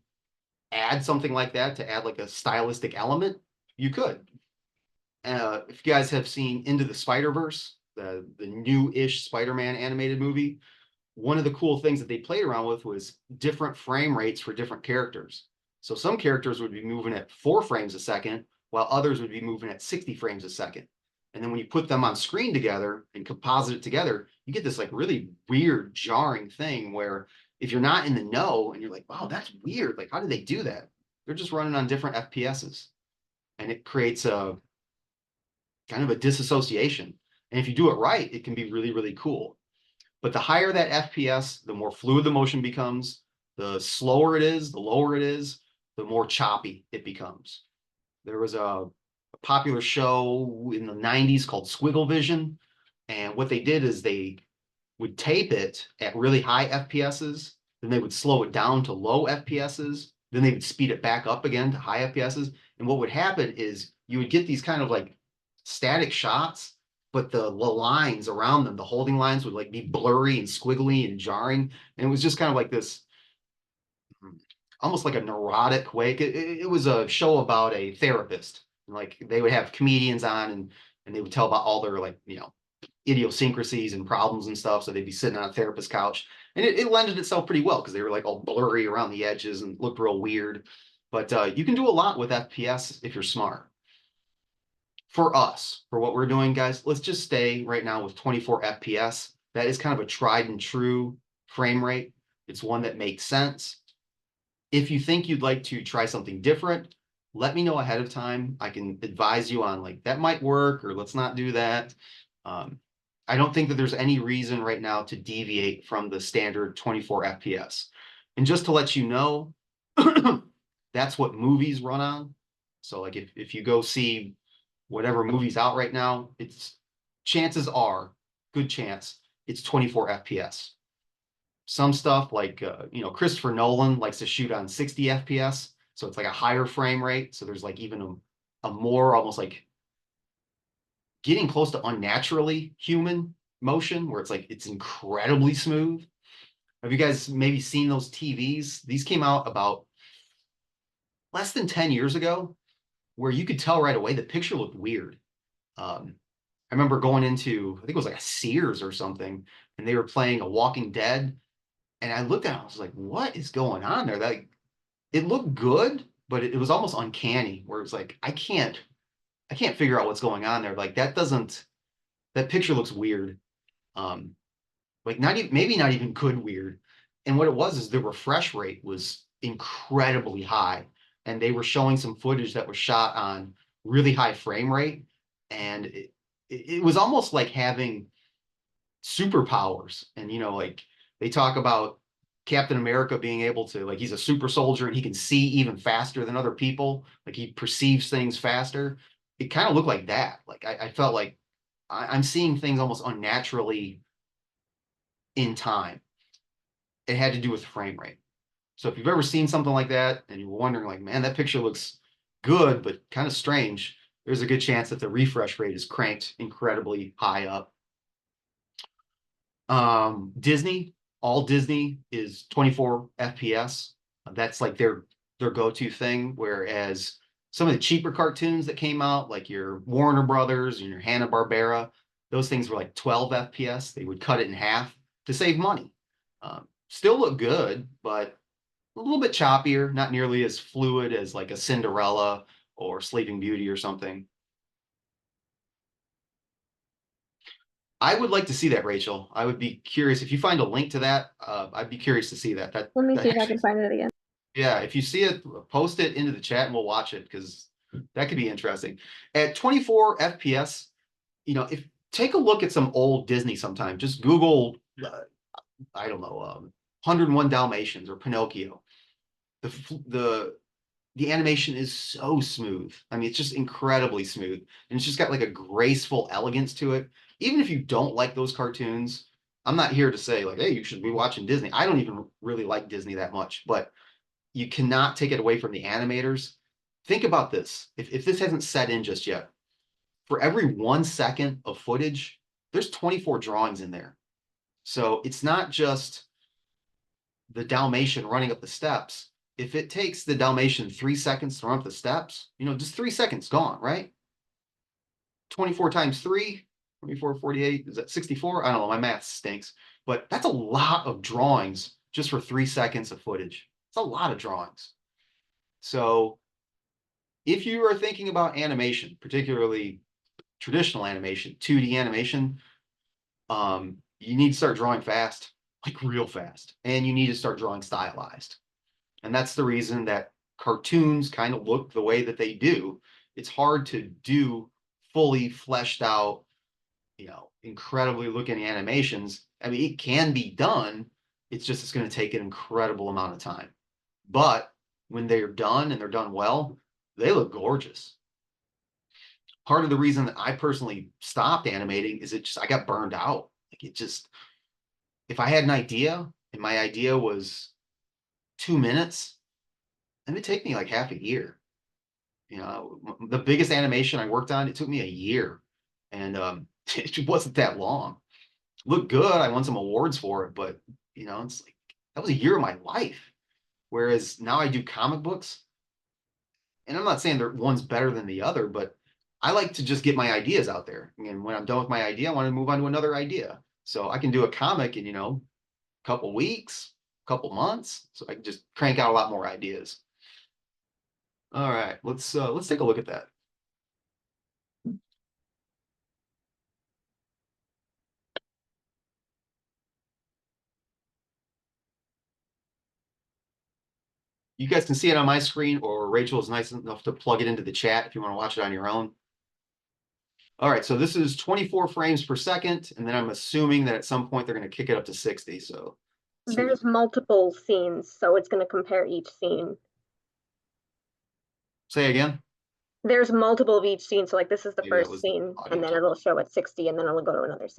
add something like that to add like a stylistic element? You could. If you guys have seen Into the Spider-Verse, the new-ish Spider-Man animated movie, one of the cool things that they played around with was different frame rates for different characters. So some characters would be moving at 4 frames a second, while others would be moving at 60 frames a second. And then when you put them on screen together and composite it together, you get this like really weird, jarring thing where if you're not in the know and you're like, wow, that's weird. Like, how did they do that? They're just running on different FPSs. And it creates a kind of a disassociation. And if you do it right, it can be really, really cool. But the higher that FPS, the more fluid the motion becomes. The slower it is, the lower it is, the more choppy it becomes. There was a popular show in the 90s called Squiggle Vision. And what they did is they would tape it at really high FPSs, then they would slow it down to low FPSs, then they would speed it back up again to high FPSs. And what would happen is you would get these kind of like static shots, but the lines around them, the holding lines would like be blurry and squiggly and jarring. And it was just kind of like this, almost like a neurotic way. It was a show about a therapist. Like they would have comedians on and they would tell about all their like, idiosyncrasies and problems and stuff. So they'd be sitting on a therapist couch, and it lended itself pretty well because they were like all blurry around the edges and looked real weird. But you can do a lot with FPS if you're smart. For us, for what we're doing, guys, let's just stay right now with 24 FPS. That is kind of a tried and true frame rate. It's one that makes sense. If you think you'd like to try something different, let me know ahead of time. I can advise you on like, that might work, or let's not do that. I don't think that there's any reason right now to deviate from the standard 24 FPS. And just to let you know, that's what movies run on. So like if you go see whatever movie's out right now, chances are, good chance, it's 24 FPS. Some stuff like, Christopher Nolan likes to shoot on 60 FPS. So it's like a higher frame rate. So there's like even a more almost like getting close to unnaturally human motion where it's like it's incredibly smooth. Have you guys maybe seen those TVs? These came out about less than 10 years ago, where you could tell right away the picture looked weird. I remember going into, I think it was like a Sears or something, and they were playing a Walking Dead. And I looked at it, I was like, what is going on there? That it looked good, but it was almost uncanny, where it's like, I can't figure out what's going on there. Like that picture looks weird. Um, like not even maybe not even good weird. And what it was is the refresh rate was incredibly high, and they were showing some footage that was shot on really high frame rate, and it was almost like having superpowers. And like they talk about Captain America being able to, like, he's a super soldier and he can see even faster than other people, like he perceives things faster. It kind of looked like that. Like I felt like I'm seeing things almost unnaturally in time. It had to do with frame rate. So if you've ever seen something like that and you're wondering, like, man, that picture looks good, but kind of strange, there's a good chance that the refresh rate is cranked incredibly high up. Disney, all Disney is 24 FPS. That's like their go-to thing. Whereas some of the cheaper cartoons that came out, like your Warner Brothers and your Hanna-Barbera, those things were like 12 FPS. They would cut it in half to save money. Still look good, but a little bit choppier, not nearly as fluid as like a Cinderella or Sleeping Beauty or something. I would like to see that, Rachel. I would be curious if you find a link to that. I'd be curious to see that. Let me That see if I actually, can find it again. yeah. If you see it, post it into the chat and we'll watch it because that could be interesting. At 24 FPS, if take a look at some old Disney sometime. Just Google, I don't know, 101 Dalmatians or Pinocchio. The the animation is so smooth. I mean, it's just incredibly smooth. And it's just got like a graceful elegance to it. Even if you don't like those cartoons, I'm not here to say like, hey, you should be watching Disney. I don't even really like Disney that much, but you cannot take it away from the animators. Think about this. If this hasn't set in just yet, for every 1 second of footage, there's 24 drawings in there. So it's not just the Dalmatian running up the steps. If it takes the Dalmatian 3 seconds to run up the steps, just 3 seconds gone, right? 24 times 3, 24, 48, is that 64? I don't know, my math stinks. But that's a lot of drawings just for 3 seconds of footage. It's a lot of drawings. So if you are thinking about animation, particularly traditional animation, 2D animation, you need to start drawing fast, like real fast. And you need to start drawing stylized. And that's the reason that cartoons kind of look the way that they do. It's hard to do fully fleshed out, incredibly looking animations. I mean, it can be done. It's going to take an incredible amount of time. But when they're done and they're done well, they look gorgeous. Part of the reason that I personally stopped animating is I got burned out. Like if I had an idea and my idea was 2 minutes, it would take me like half a year. The biggest animation I worked on, it took me a year, and it wasn't that long. Looked good. I won some awards for it, but it's like that was a year of my life. Whereas now I do comic books, and I'm not saying that one's better than the other, but I like to just get my ideas out there. And when I'm done with my idea, I want to move on to another idea. So I can do a comic in, a couple weeks, couple months. So I can just crank out a lot more ideas. All right, let's take a look at that. You guys can see it on my screen, or Rachel is nice enough to plug it into the chat if you want to watch it on your own. All right, so this is 24 frames per second, and then I'm assuming that at some point they're going to kick it up to 60. So There's multiple scenes, so it's going to compare each scene. say again. There's multiple of each scene, so like this is the Maybe that first was the scene, audio and then tone. it'll show at 60, and then it'll go to another scene.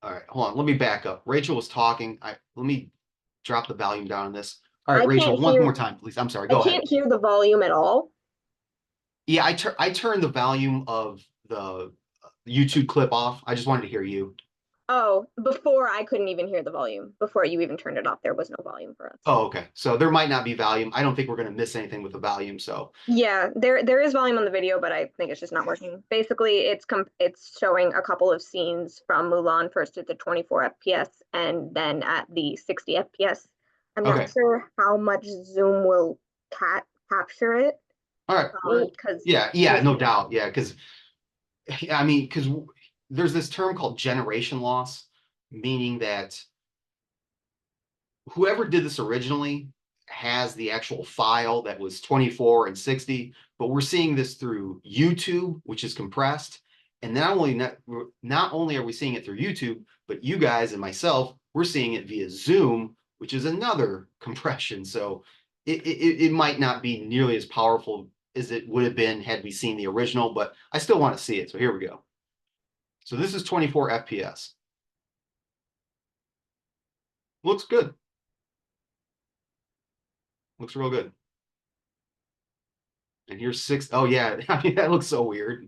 All right, hold on. Let me back up. Rachel was talking. Let me drop the volume down on this. All right, I Rachel, can't one hear more time, please. I'm sorry, I go ahead. can't hear the volume at all. Yeah, I turned the volume of the YouTube clip off. I just wanted to hear you. Oh, before I couldn't even hear the volume. Before you even turned it off, there was no volume for us. Oh, okay. So there might not be volume. I don't think we're going to miss anything with the volume. So Yeah, there is volume on the video, but I think it's just not working. Basically, it's showing a couple of scenes from Mulan, first at the 24 FPS and then at the 60 FPS. I'm not okay. sure how much Zoom will capture it. All right. Well, Because yeah, no doubt. Yeah, because I mean, because there's this term called generation loss, meaning that whoever did this originally has the actual file that was 24 and 60, but we're seeing this through YouTube, which is compressed. And not only are we seeing it through YouTube, but you guys and myself, we're seeing it via Zoom, which is another compression. So it might not be nearly as powerful as it would have been had we seen the original, but I still want to see it. So here we go. So this is 24 FPS. Looks good. Looks real good. And here's 6. Oh yeah, I mean that looks so weird.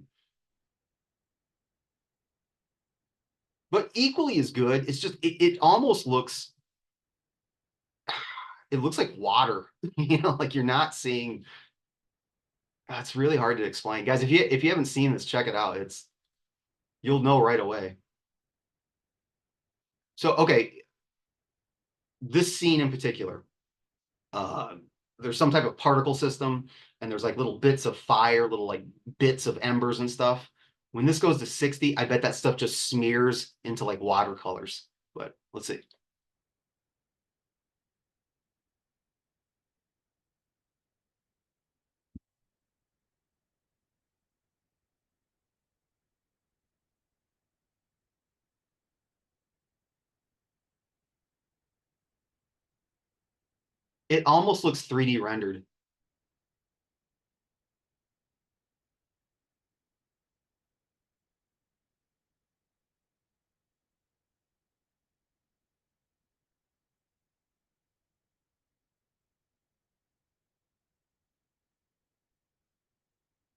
But equally as good, it's just it almost looks it looks like water. You know, like you're not seeing. It's really hard to explain. Guys, if you haven't seen this, check it out. You'll know right away. So okay, this scene in particular, there's some type of particle system, and there's like little bits of fire, little like bits of embers and stuff. When this goes to 60, I bet that stuff just smears into like watercolors. But let's see. It almost looks 3D rendered.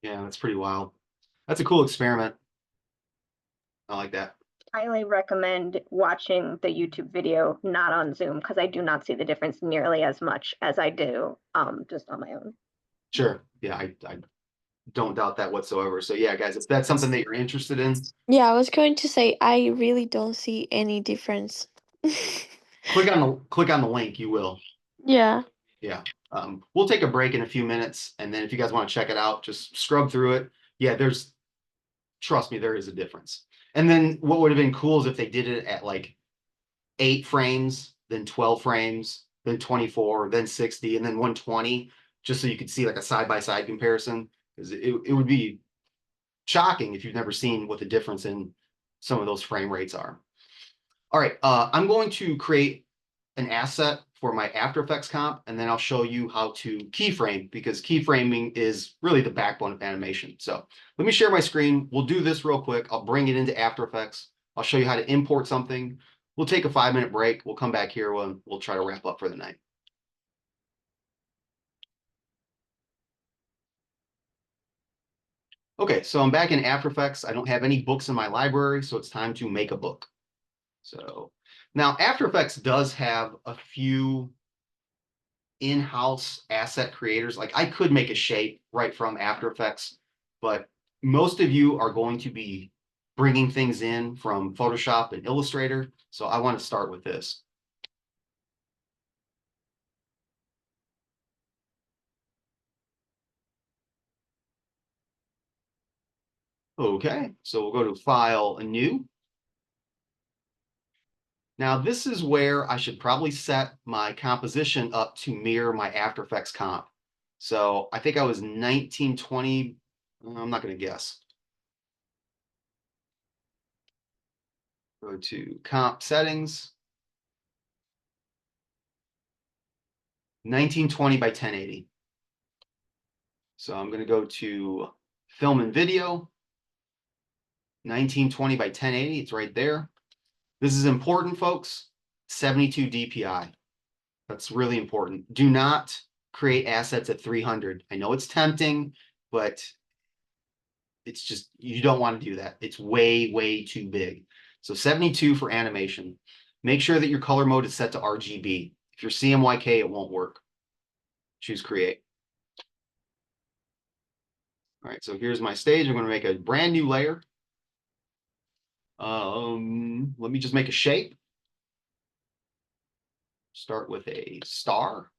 Yeah, that's pretty wild. That's a cool experiment. I like that. highly recommend watching the YouTube video not on Zoom because I do not see the difference nearly as much as I do just on my own. Sure. Yeah, I don't doubt that whatsoever. So yeah, guys, if that's something that you're interested in, Yeah, I was going to say I really don't see any difference. click on the link. You will. Yeah. Yeah. We'll take a break in a few minutes, and then if you guys want to check it out, just scrub through it. Yeah, trust me, there is a difference. And then what would have been cool is if they did it at like 8 frames, then 12 frames, then 24, then 60, and then 120, just so you could see like a side-by-side comparison. Because it would be shocking if you've never seen what the difference in some of those frame rates are. All right, I'm going to create an asset for my After Effects comp, and then I'll show you how to keyframe, because keyframing is really the backbone of animation. So let me share my screen. We'll do this real quick. I'll bring it into After Effects. I'll show you how to import something. We'll take a 5-minute break. We'll come back here. We'll try to wrap up for the night. Okay, so I'm back in After Effects. I don't have any books in my library, so it's time to make a book. So now After Effects does have a few in-house asset creators. Like I could make a shape right from After Effects, but most of you are going to be bringing things in from Photoshop and Illustrator. So I want to start with this. Okay, so we'll go to File, New. Now this is where I should probably set my composition up to mirror my After Effects comp. So I think I was 1920. I'm not going to guess. Go to comp settings. 1920 by 1080. So I'm going to go to film and video. 1920 by 1080. It's right there. This is important, folks. 72 DPI. That's really important. Do not create assets at 300. I know it's tempting, but it's just, you don't want to do that. It's way, way too big. So 72 for animation. Make sure that your color mode is set to RGB. If you're CMYK, it won't work. Choose create. All right, so here's my stage. I'm going to make a brand new layer. Let me just make a shape. Start with a star.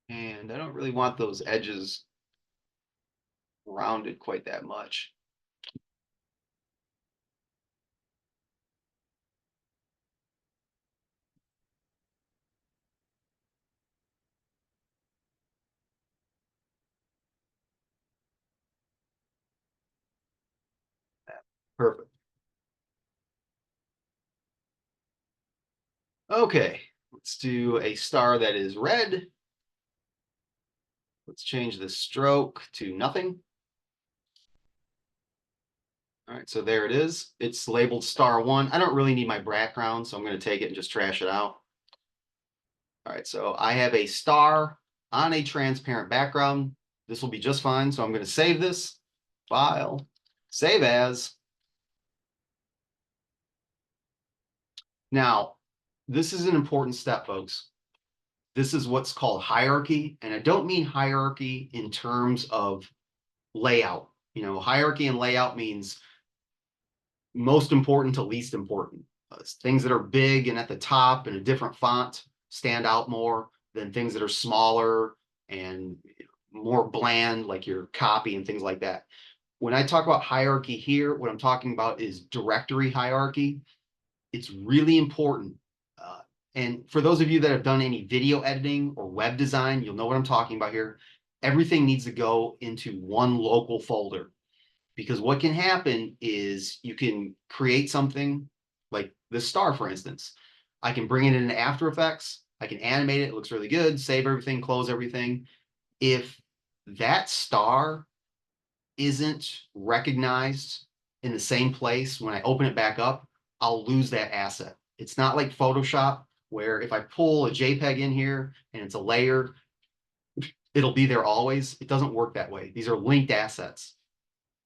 And I don't really want those edges rounded quite that much. Perfect. Okay, let's do a star that is red. Let's change the stroke to nothing. All right, so there it is. It's labeled star 1. I don't really need my background, so I'm going to take it and just trash it out. All right, so I have a star on a transparent background. This will be just fine. So I'm going to save this, file, save as. Now, this is an important step, folks. This is what's called hierarchy. And I don't mean hierarchy in terms of layout. You know, hierarchy and layout means most important to least important. Things that are big and at the top in a different font stand out more than things that are smaller and more bland, like your copy and things like that. When I talk about hierarchy here, what I'm talking about is directory hierarchy. It's really important. And for those of you that have done any video editing or web design, you'll know what I'm talking about here. Everything needs to go into one local folder. Because what can happen is you can create something like this star, for instance. I can bring it into After Effects. I can animate it. It looks really good. Save everything, close everything. If that star isn't recognized in the same place when I open it back up, I'll lose that asset. It's not like Photoshop, where if I pull a JPEG in here and it's a layer, it'll be there always. It doesn't work that way. These are linked assets.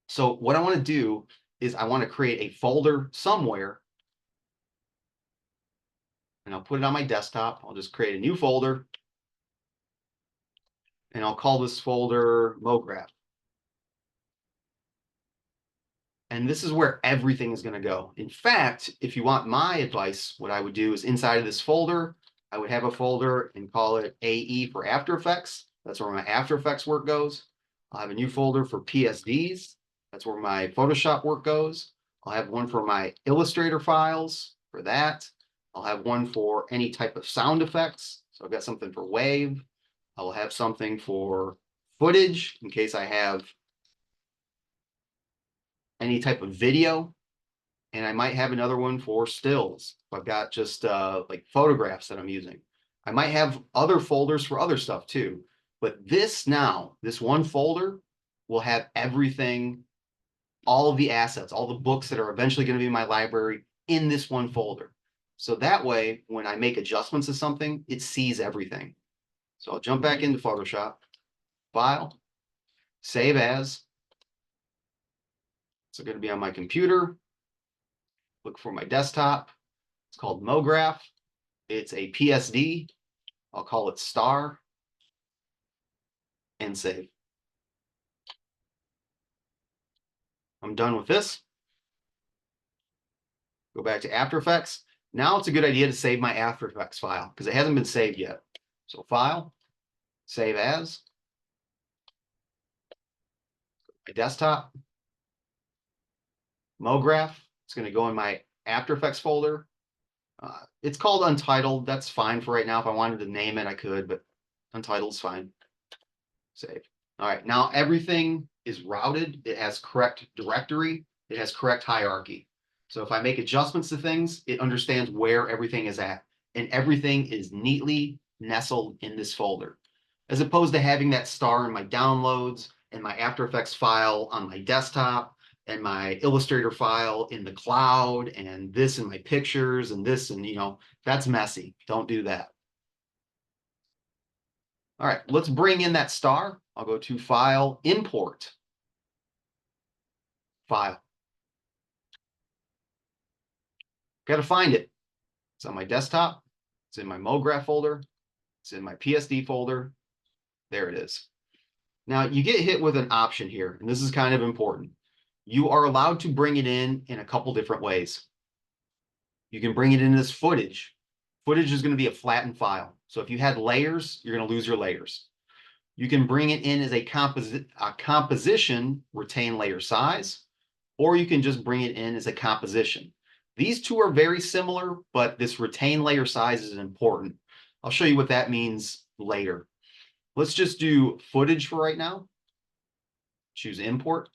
So what I want to do is I want to create a folder somewhere, and I'll put it on my desktop. I'll just create a new folder, and I'll call this folder MoGraph. And this is where everything is going to go. In fact, if you want my advice, what I would do is inside of this folder, I would have a folder and call it AE for After Effects. That's where my After Effects work goes. I'll have a new folder for PSDs. That's where my Photoshop work goes. I'll have one for my Illustrator files for that. I'll have one for any type of sound effects. So I've got something for wave. I'll have something for footage in case I have any type of video. And I might have another one for stills. I've got just like photographs that I'm using. I might have other folders for other stuff too. But this one folder will have everything, all of the assets, all the books that are eventually going to be in my library in this one folder. So that way, when I make adjustments to something, it sees everything. So I'll jump back into Photoshop, File, Save As. It's going to be on my computer. Look for my desktop. It's called MoGraph. It's a PSD. I'll call it star and save. I'm done with this. Go back to After Effects. Now it's a good idea to save my After Effects file because it hasn't been saved yet. So File, Save As, my desktop, MoGraph. It's going to go in my After Effects folder. It's called Untitled. That's fine for right now. If I wanted to name it, I could, but Untitled is fine. Save. All right, now everything is routed. It has correct directory. It has correct hierarchy. So if I make adjustments to things, it understands where everything is at. And everything is neatly nestled in this folder. As opposed to having that star in my downloads and my After Effects file on my desktop and my Illustrator file in the cloud and this in my pictures and this, and that's messy. Don't do that. All right, let's bring in that star. I'll go to File, Import, File. Got to find it. It's on my desktop. It's in my MoGraph folder. It's in my PSD folder. There it is. Now you get hit with an option here, and this is kind of important. You are allowed to bring it in a couple different ways. You can bring it in as footage. Footage is going to be a flattened file. So if you had layers, you're going to lose your layers. You can bring it in as a composition, retain layer size, or you can just bring it in as a composition. These two are very similar, but this retain layer size is important. I'll show you what that means later. Let's just do footage for right now. Choose import.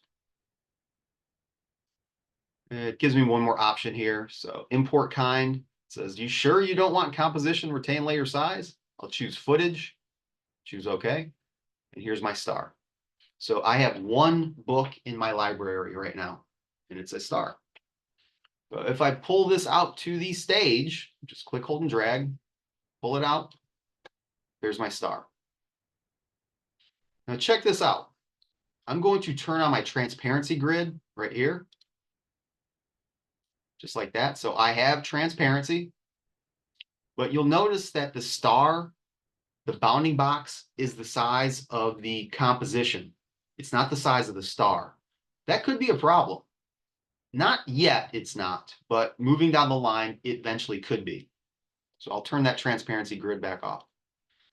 It gives me one more option here. So import kind. It says, you sure you don't want composition, retain layer size? I'll choose footage, choose OK. And here's my star. So I have one book in my library right now, and it's a star. But if I pull this out to the stage, just click, hold, and drag, pull it out. There's my star. Now check this out. I'm going to turn on my transparency grid right here. Just like that. So I have transparency, but you'll notice that the star, the bounding box, is the size of the composition. It's not the size of the star. That could be a problem. Not yet, it's not, but moving down the line, it eventually could be. So I'll turn that transparency grid back off.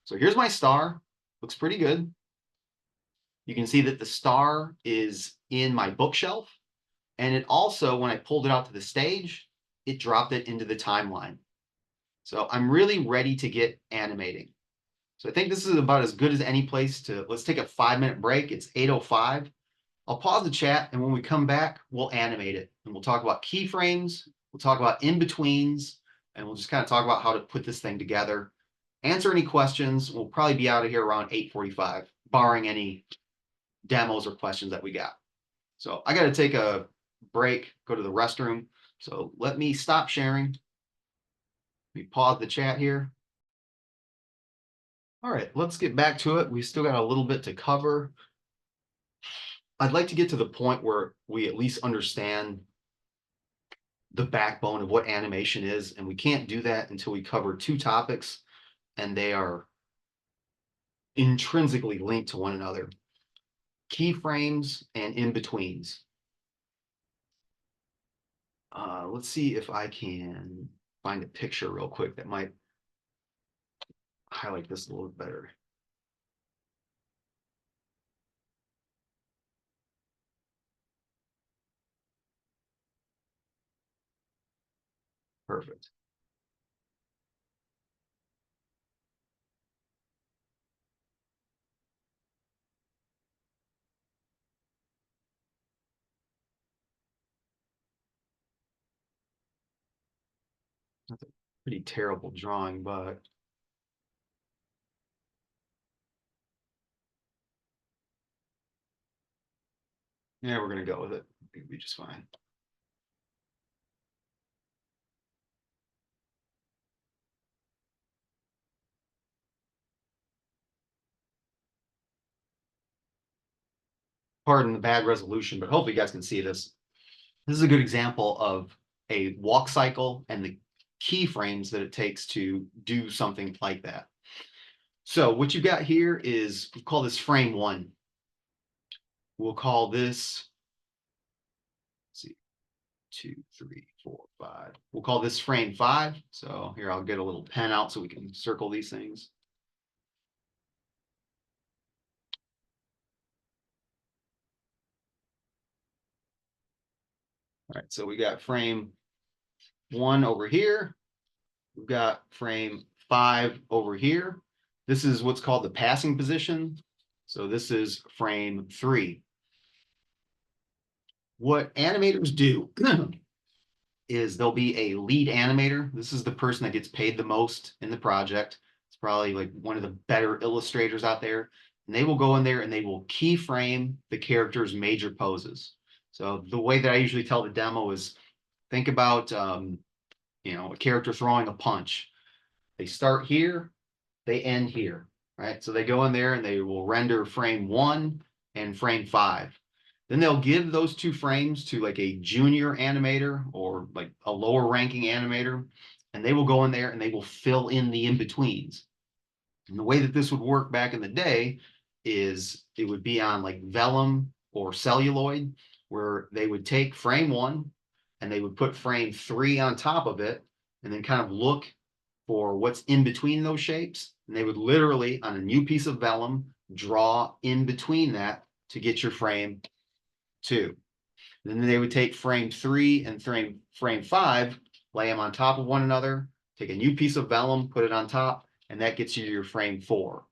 So here's my star. Looks pretty good. You can see that the star is in my bookshelf. And it also, when I pulled it out to the stage, it dropped it into the timeline. So I'm really ready to get animating. So I think this is about as good as any place to, let's take a 5-minute break. It's 8:05. I'll pause the chat, and when we come back, we'll animate it. And we'll talk about keyframes, we'll talk about in-betweens, and we'll just kind of talk about how to put this thing together. Answer any questions. We'll probably be out of here around 8:45, barring any demos or questions that we got. So I got to take a break, go to the restroom. So let me stop sharing. Let me pause the chat here. All right, let's get back to it. We still got a little bit to cover. I'd like to get to the point where we at least understand the backbone of what animation is, and we can't do that until we cover two topics, and they are intrinsically linked to one another: keyframes and in-betweens. Let's see if I can find a picture real quick that might highlight this a little better. Perfect. That's a pretty terrible drawing, but yeah, we're gonna go with it. It'll be just fine. Pardon the bad resolution, but hopefully you guys can see this. This is a good example of a walk cycle and the keyframes that it takes to do something like that. So what you've got here is, we'll call this frame 1. We'll call this, let's see, 2, 3, 4, 5. We'll call this frame 5. So here, I'll get a little pen out so we can circle these things. All right, so we got frame 1 over here. We've got frame 5 over here. This is what's called the passing position. So this is frame 3. What animators do is there'll be a lead animator. This is the person that gets paid the most in the project. It's probably like one of the better illustrators out there. and they will go in there and they will keyframe the character's major poses. So the way that I usually tell the demo is think about, you know, a character throwing a punch. They start here, they end here, right? So they go in there and they will render frame 1 and frame 5. Then they'll give those 2 frames to like a junior animator or like a lower ranking animator, and they will go in there and they will fill in the in-betweens. And the way that this would work back in the day is it would be on like vellum or celluloid, where they would take frame 1 and they would put frame 3 on top of it and then kind of look for what's in between those shapes. And they would literally, on a new piece of vellum, draw in between that to get your frame 2. Then they would take frame 3 and frame 5, lay them on top of one another, take a new piece of vellum, put it on top, and that gets you your frame 4.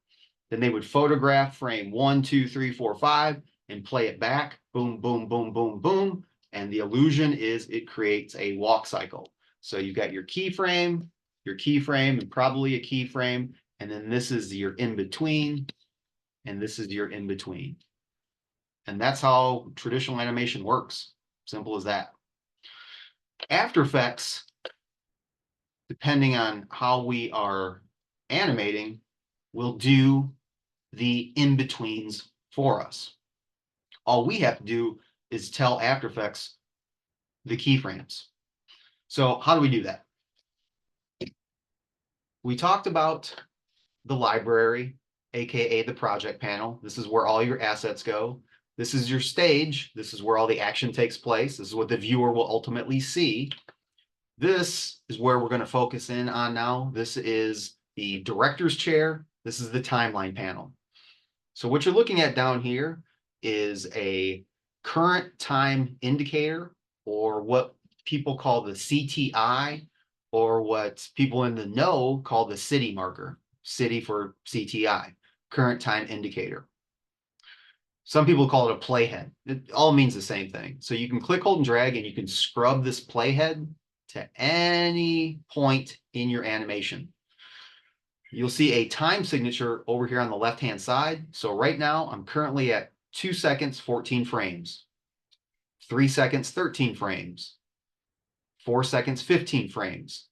Then they would photograph frame 1, 2, 3, 4, 5, and play it back. Boom, boom, boom, boom, boom. And the illusion is it creates a walk cycle. So you've got your keyframe, and probably a keyframe, and then this is your in-between, and this is your in-between. And that's how traditional animation works. Simple as that. After Effects, depending on how we are animating, will do the in-betweens for us. All we have to do is tell After Effects the keyframes. So how do we do that? We talked about the library, aka the project panel. This is where all your assets go. This is your stage. This is where all the action takes place. This is what the viewer will ultimately see. This is where we're going to focus in on now. This is the director's chair. This is the timeline panel. So what you're looking at down here is a current time indicator, or what people call the CTI, or what people in the know call the city marker. City for CTI, current time indicator. Some people call it a playhead. It all means the same thing. So you can click, hold, and drag, and you can scrub this playhead to any point in your animation. You'll see a time signature over here on the left-hand side. So right now, I'm currently at 2 seconds, 14 frames, 3 seconds, 13 frames, 4 seconds, 15 frames,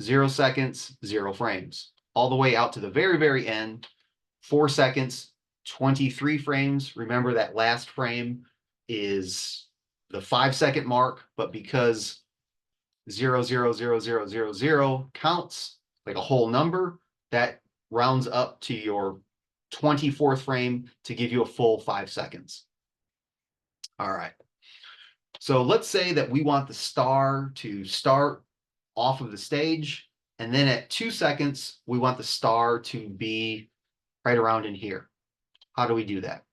0 seconds, 0 frames, all the way out to the very, very end, 4 seconds, 23 frames. Remember that last frame is the 5-second mark, but because 0, 0, 0, 0, 0, 0 counts like a whole number, that rounds up to your 24th frame to give you a full 5 seconds. All right. So let's say that we want the star to start off of the stage, and then at 2 seconds, we want the star to be right around in here. How do we do that?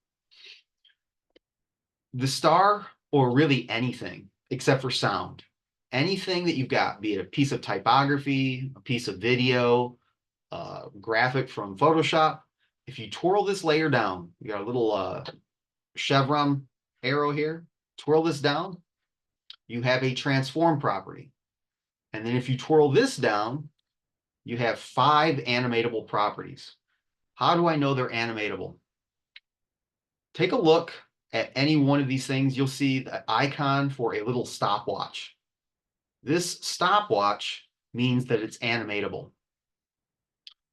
The star, or really anything except for sound, anything that you've got, be it a piece of typography, a piece of video, graphic from Photoshop, if you twirl this layer down, you got a little chevron arrow here, twirl this down, you have a transform property. And then if you twirl this down, you have 5 animatable properties. How do I know they're animatable? Take a look at any one of these things. You'll see the icon for a little stopwatch. This stopwatch means that it's animatable.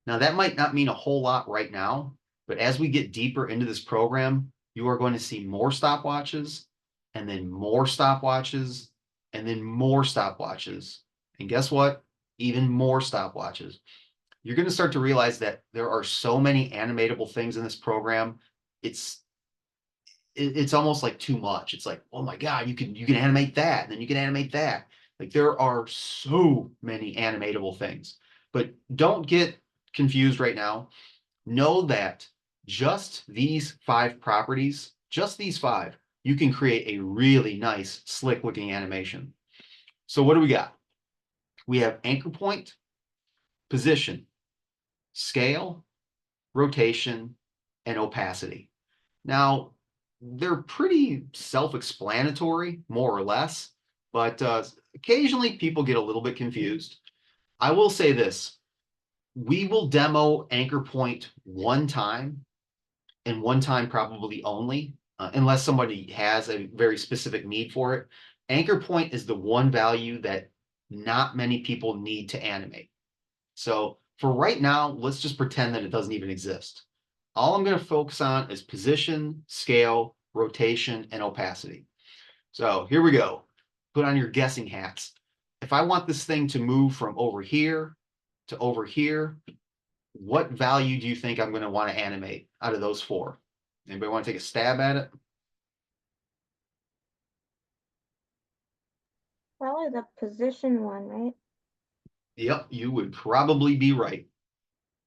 Now, that might not mean a whole lot right now, but as we get deeper into this program, you are going to see more stopwatches, and then more stopwatches, and then more stopwatches. And guess what? Even more stopwatches. You're going to start to realize that there are so many animatable things in this program. It's almost like too much. It's like, oh my God, you can animate that, and then you can animate that. Like, there are so many animatable things. But don't get confused right now. Know that just these 5 properties, just these 5, you can create a really nice, slick looking animation. So what do we got? We have anchor point, position, scale, rotation, and opacity. Now, they're pretty self-explanatory, more or less, but occasionally people get a little bit confused. I will say this. We will demo anchor point one time, and one time probably only, unless somebody has a very specific need for it. Anchor point is the one value that not many people need to animate. So for right now, let's just pretend that it doesn't even exist. All I'm going to focus on is position, scale, rotation, and opacity. So here we go. Put on your guessing hats. If I want this thing to move from over here to over here, what value do you think I'm going to want to animate out of those four? Anybody want to take a stab at it? Probably the position one, right? Yep, you would probably be right.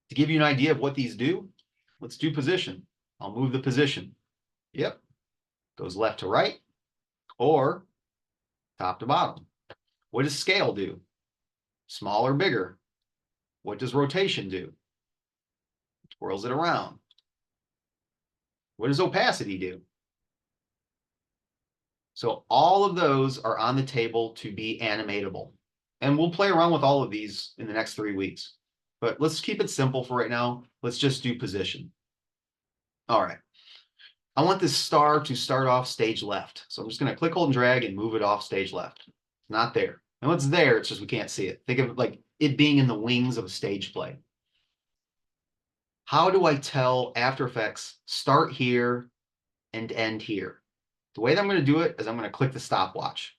To give you an idea of what these do, let's do position. I'll move the position. Yep, goes left to right or top to bottom. What does scale do? Small or bigger? What does rotation do? Twirls it around. What does opacity do? So all of those are on the table to be animatable. And we'll play around with all of these in the next 3 weeks. But let's keep it simple for right now. Let's just do position. All right. I want this star to start off stage left. So I'm just going to click, hold, and drag and move it off stage left. It's not there. And what's there, it's just we can't see it. Think of it like it being in the wings of a stage play. How do I tell After Effects start here and end here? The way that I'm going to do it is I'm going to click the stopwatch.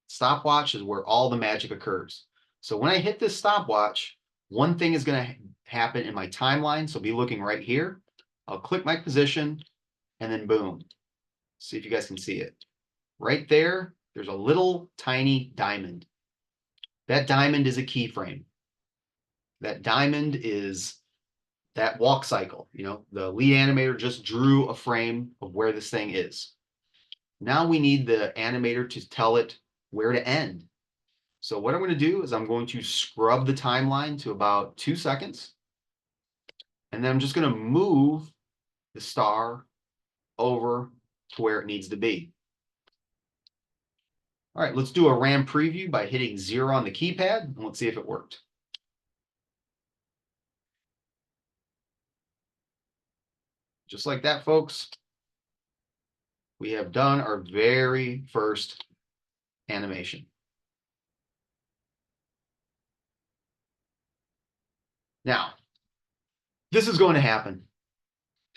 Stopwatch is where all the magic occurs. So when I hit this stopwatch, one thing is going to happen in my timeline. So be looking right here. I'll click my position and then boom. See if you guys can see it. Right there, there's a little tiny diamond. That diamond is a keyframe. That diamond is that walk cycle. You know, the lead animator just drew a frame of where this thing is. Now we need the animator to tell it where to end. So what I'm going to do is I'm going to scrub the timeline to about 2 seconds. And then I'm just going to move the star over to where it needs to be. All right, let's do a RAM preview by hitting 0 on the keypad, and let's see if it worked. Just like that, folks, we have done our very first animation. Now, this is going to happen,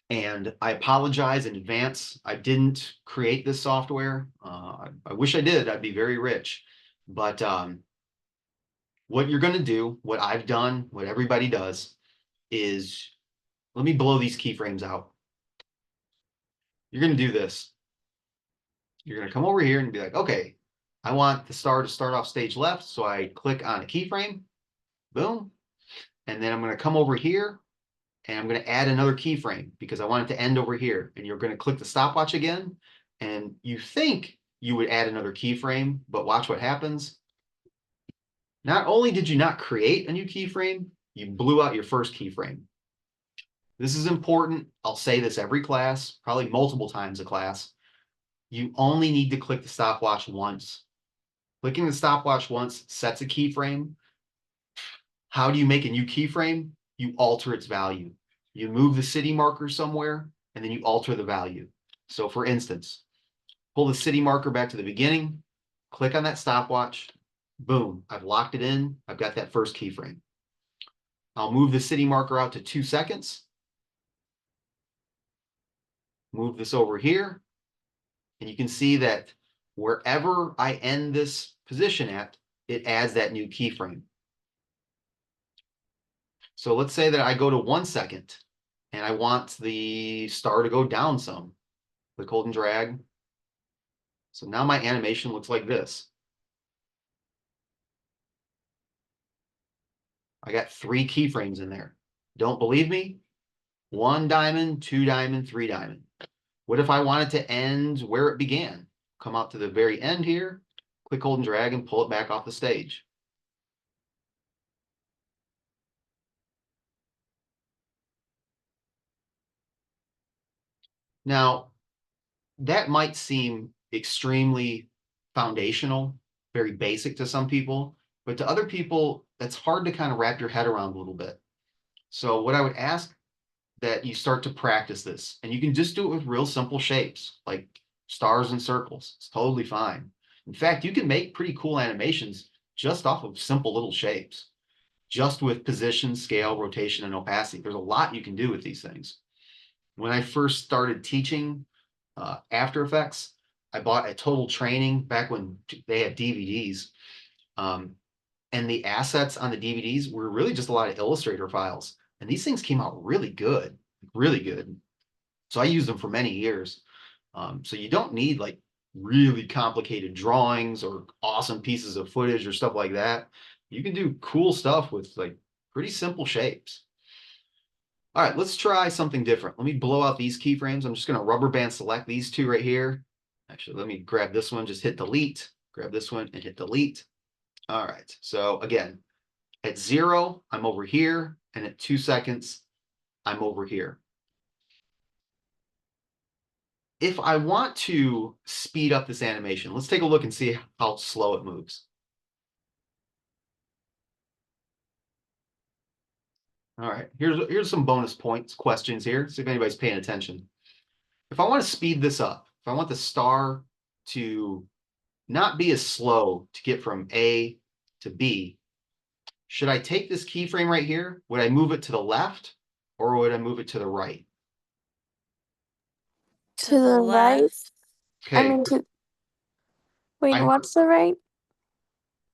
and I apologize in advance. I didn't create this software. I wish I did. I'd be very rich. But what you're going to do, what I've done, what everybody does, is let me blow these keyframes out. You're going to do this. You're going to come over here and be like, okay, I want the star to start off stage left. So I click on a keyframe, boom. And then I'm going to come over here and I'm going to add another keyframe because I want it to end over here. And you're going to click the stopwatch again. And you think you would add another keyframe, but watch what happens. Not only did you not create a new keyframe, you blew out your first keyframe. This is important. I'll say this every class, probably multiple times a class. You only need to click the stopwatch once. Clicking the stopwatch once sets a keyframe. How do you make a new keyframe? You alter its value. You move the city marker somewhere, and then you alter the value. So for instance, pull the city marker back to the beginning, click on that stopwatch, boom, I've locked it in. I've got that first keyframe. I'll move the city marker out to 2 seconds. Move this over here. And you can see that wherever I end this position at, it adds that new keyframe. So let's say that I go to 1 second and I want the star to go down some. Click, hold, and drag. So now my animation looks like this. I got 3 keyframes in there. Don't believe me? 1 diamond, 2 diamond, 3 diamond. What if I wanted to end where it began? Come out to the very end here, click, hold, and drag, and pull it back off the stage. Now, that might seem extremely foundational, very basic to some people, but to other people, that's hard to kind of wrap your head around a little bit. So what I would ask that you start to practice this, and you can just do it with real simple shapes like stars and circles. It's totally fine. In fact, you can make pretty cool animations just off of simple little shapes, just with position, scale, rotation, and opacity. There's a lot you can do with these things. When I first started teaching After Effects, I bought a total training back when they had DVDs. And the assets on the DVDs were really just a lot of Illustrator files. And these things came out really good, really good. So I used them for many years. So you don't need like really complicated drawings or awesome pieces of footage or stuff like that. You can do cool stuff with like pretty simple shapes. All right, let's try something different. Let me blow out these keyframes. I'm just going to rubber band select these two right here. Actually, let me grab this one, just hit delete, grab this one and hit delete. All right, so again, at 0, I'm over here, and at 2 seconds, I'm over here. If I want to speed up this animation, let's take a look and see how slow it moves. All right, here's some bonus points, questions here, see if anybody's paying attention. If I want to speed this up, if I want the star to not be as slow to get from A to B, should I take this keyframe right here? Would I move it to the left or would I move it to the right? To the right. I Okay, mean wait, I what's the right?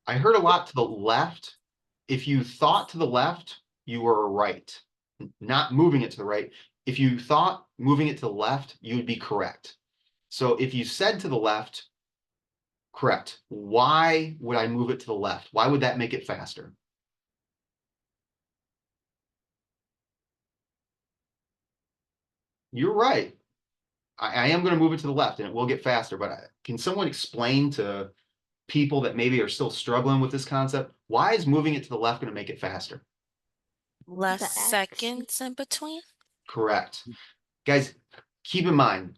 I heard a lot to the left. If you thought to the left, you were right, not moving it to the right. If you thought moving it to the left, you would be correct. So if you said to the left, correct. Why would I move it to the left? Why would that make it faster? You're right. I am going to move it to the left and it will get faster, but can someone explain to people that maybe are still struggling with this concept, why is moving it to the left going to make it faster? Less The X. seconds in between. Correct. Guys, keep in mind,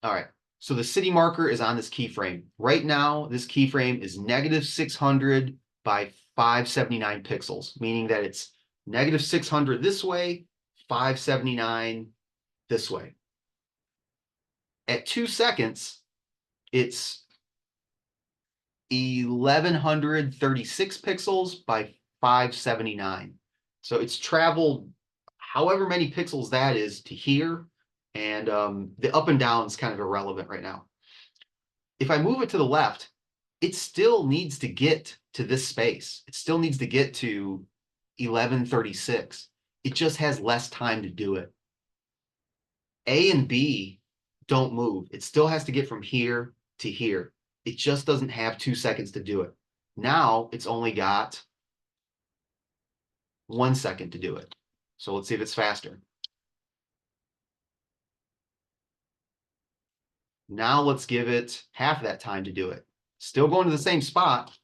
all right, so the city marker is on this keyframe. Right now, this keyframe is -600 by 579 pixels, meaning that it's -600 this way, 579 this way. At 2 seconds, it's 1136 pixels by 579. So it's traveled however many pixels that is to here, and the up and down is kind of irrelevant right now. If I move it to the left, it still needs to get to this space. It still needs to get to 1136. It just has less time to do it. A and B don't move. It still has to get from here to here. It just doesn't have 2 seconds to do it. Now it's only got 1 second to do it. So let's see if it's faster. Now let's give it half that time to do it. Still going to the same spot,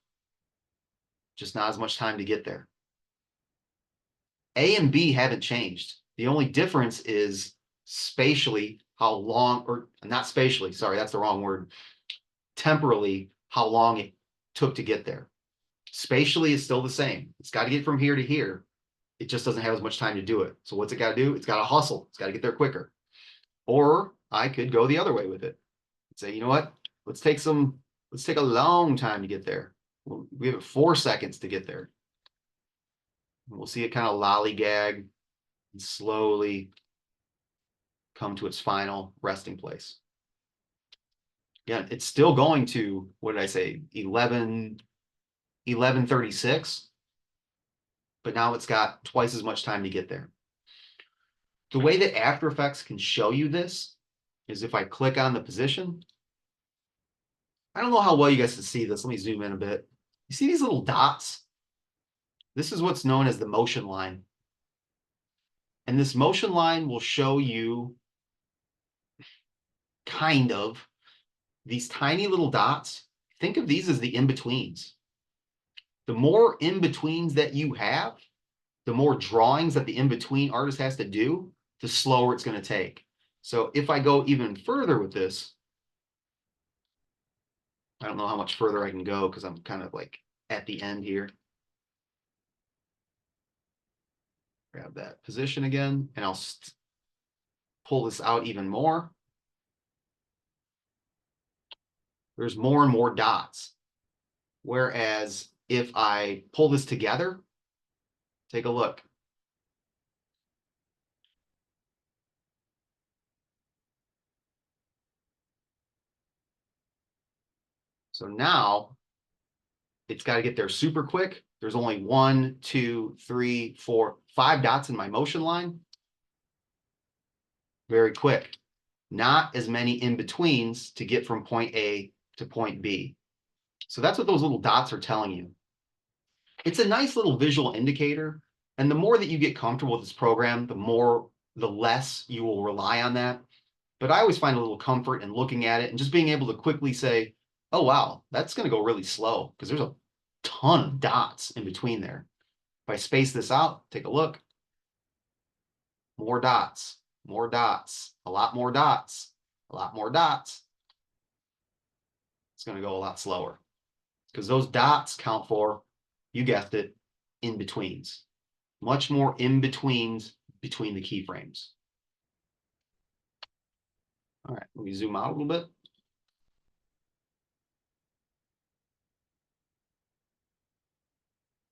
just not as much time to get there. A and B haven't changed. The only difference is spatially how long, or not spatially, sorry, that's the wrong word. Temporally, how long it took to get there. Spatially is still the same. It's got to get from here to here. It just doesn't have as much time to do it. So what's it got to do? It's got to hustle. It's got to get there quicker. Or I could go the other way with it. Say, you know what? Let's take a long time to get there. We have 4 seconds to get there. And we'll see it kind of lollygag and slowly come to its final resting place. Again, it's still going to, what did I say, 1136, but now it's got twice as much time to get there. The way that After Effects can show you this is if I click on the position. I don't know how well you guys can see this. Let me zoom in a bit. You see these little dots? This is what's known as the motion line. And this motion line will show you kind of these tiny little dots. Think of these as the in-betweens. The more in-betweens that you have, the more drawings that the in-between artist has to do, the slower it's going to take. So if I go even further with this, I don't know how much further I can go because I'm kind of like at the end here. Grab that position again, and pull this out even more. There's more and more dots. Whereas if I pull this together, take a look. So now it's got to get there super quick. There's only 1, 2, 3, 4, 5 dots in my motion line. Very quick. Not as many in-betweens to get from point A to point B. So that's what those little dots are telling you. It's a nice little visual indicator. And the more that you get comfortable with this program, the less you will rely on that. But I always find a little comfort in looking at it and just being able to quickly say, oh, wow, that's going to go really slow because there's a ton of dots in between there. If I space this out, take a look. More dots, a lot more dots, a lot more dots. It's going to go a lot slower because those dots count for, you guessed it, in-betweens. Much more in-betweens between the keyframes. All right, let me zoom out a little bit.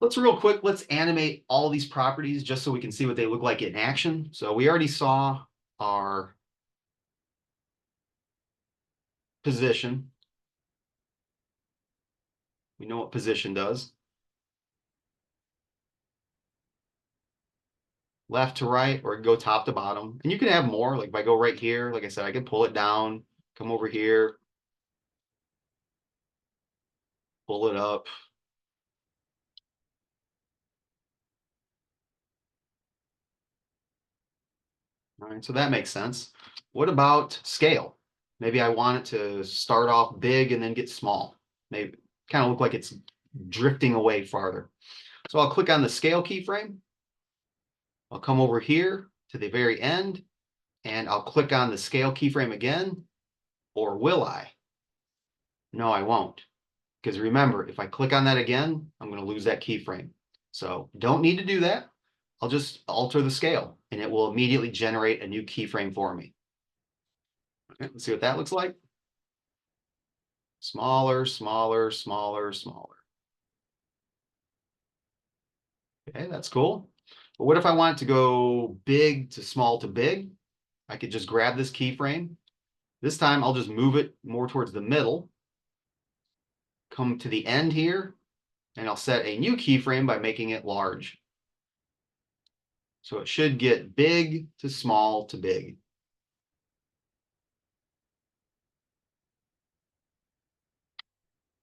Let's animate all these properties just so we can see what they look like in action. So we already saw our position. We know what position does. Left to right, or go top to bottom. And you can have more, like if I go right here, like I said, I can pull it down, come over here, pull it up. All right, so that makes sense. What about scale? Maybe I want it to start off big and then get small. Maybe kind of look like it's drifting away farther. So I'll click on the scale keyframe. I'll come over here to the very end and I'll click on the scale keyframe again. Or will I? No, I won't. Because remember, if I click on that again, I'm going to lose that keyframe. So don't need to do that. I'll just alter the scale and it will immediately generate a new keyframe for me. Okay, let's see what that looks like. Smaller, smaller, smaller, smaller. Okay, that's cool. But what if I want it to go big to small to big? I could just grab this keyframe. This time I'll just move it more towards the middle. Come to the end here, and I'll set a new keyframe by making it large. So it should get big to small to big.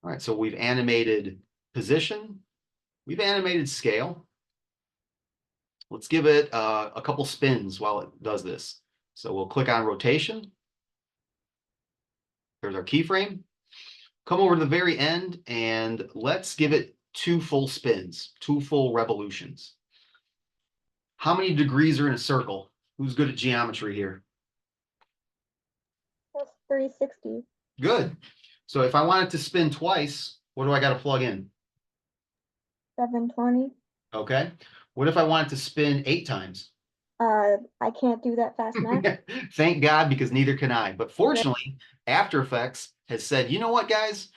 All right, so we've animated position. We've animated scale. Let's give it a couple spins while it does this. So we'll click on rotation. There's our keyframe. Come over to the very end and let's give it 2 full spins, 2 full revolutions. How many degrees are in a circle? Who's good at geometry here? That's 360. Good. So if I want it to spin twice, what do I got to plug in? 720. Okay. What if I want it to spin 8 times? I can't do that fast math. Thank God, because neither can I. But fortunately, After Effects has said, you know what, guys?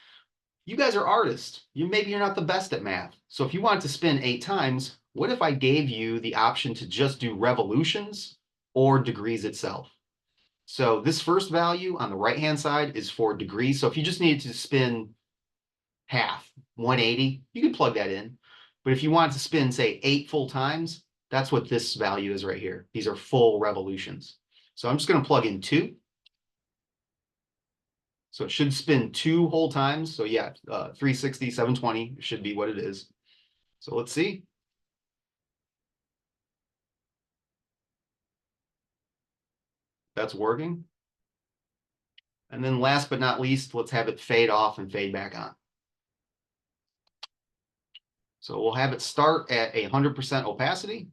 You guys are artists. Maybe you're not the best at math. So if you want it to spin 8 times, what if I gave you the option to just do revolutions or degrees itself? So this first value on the right-hand side is for degrees. So if you just needed to spin half, 180, you can plug that in. But if you want to spin, say, 8 full times, that's what this value is right here. These are full revolutions. So I'm just going to plug in 2. So it should spin 2 whole times. So yeah, 360, 720 should be what it is. So let's see. That's working. And then last but not least, let's have it fade off and fade back on. So we'll have it start at 100% opacity.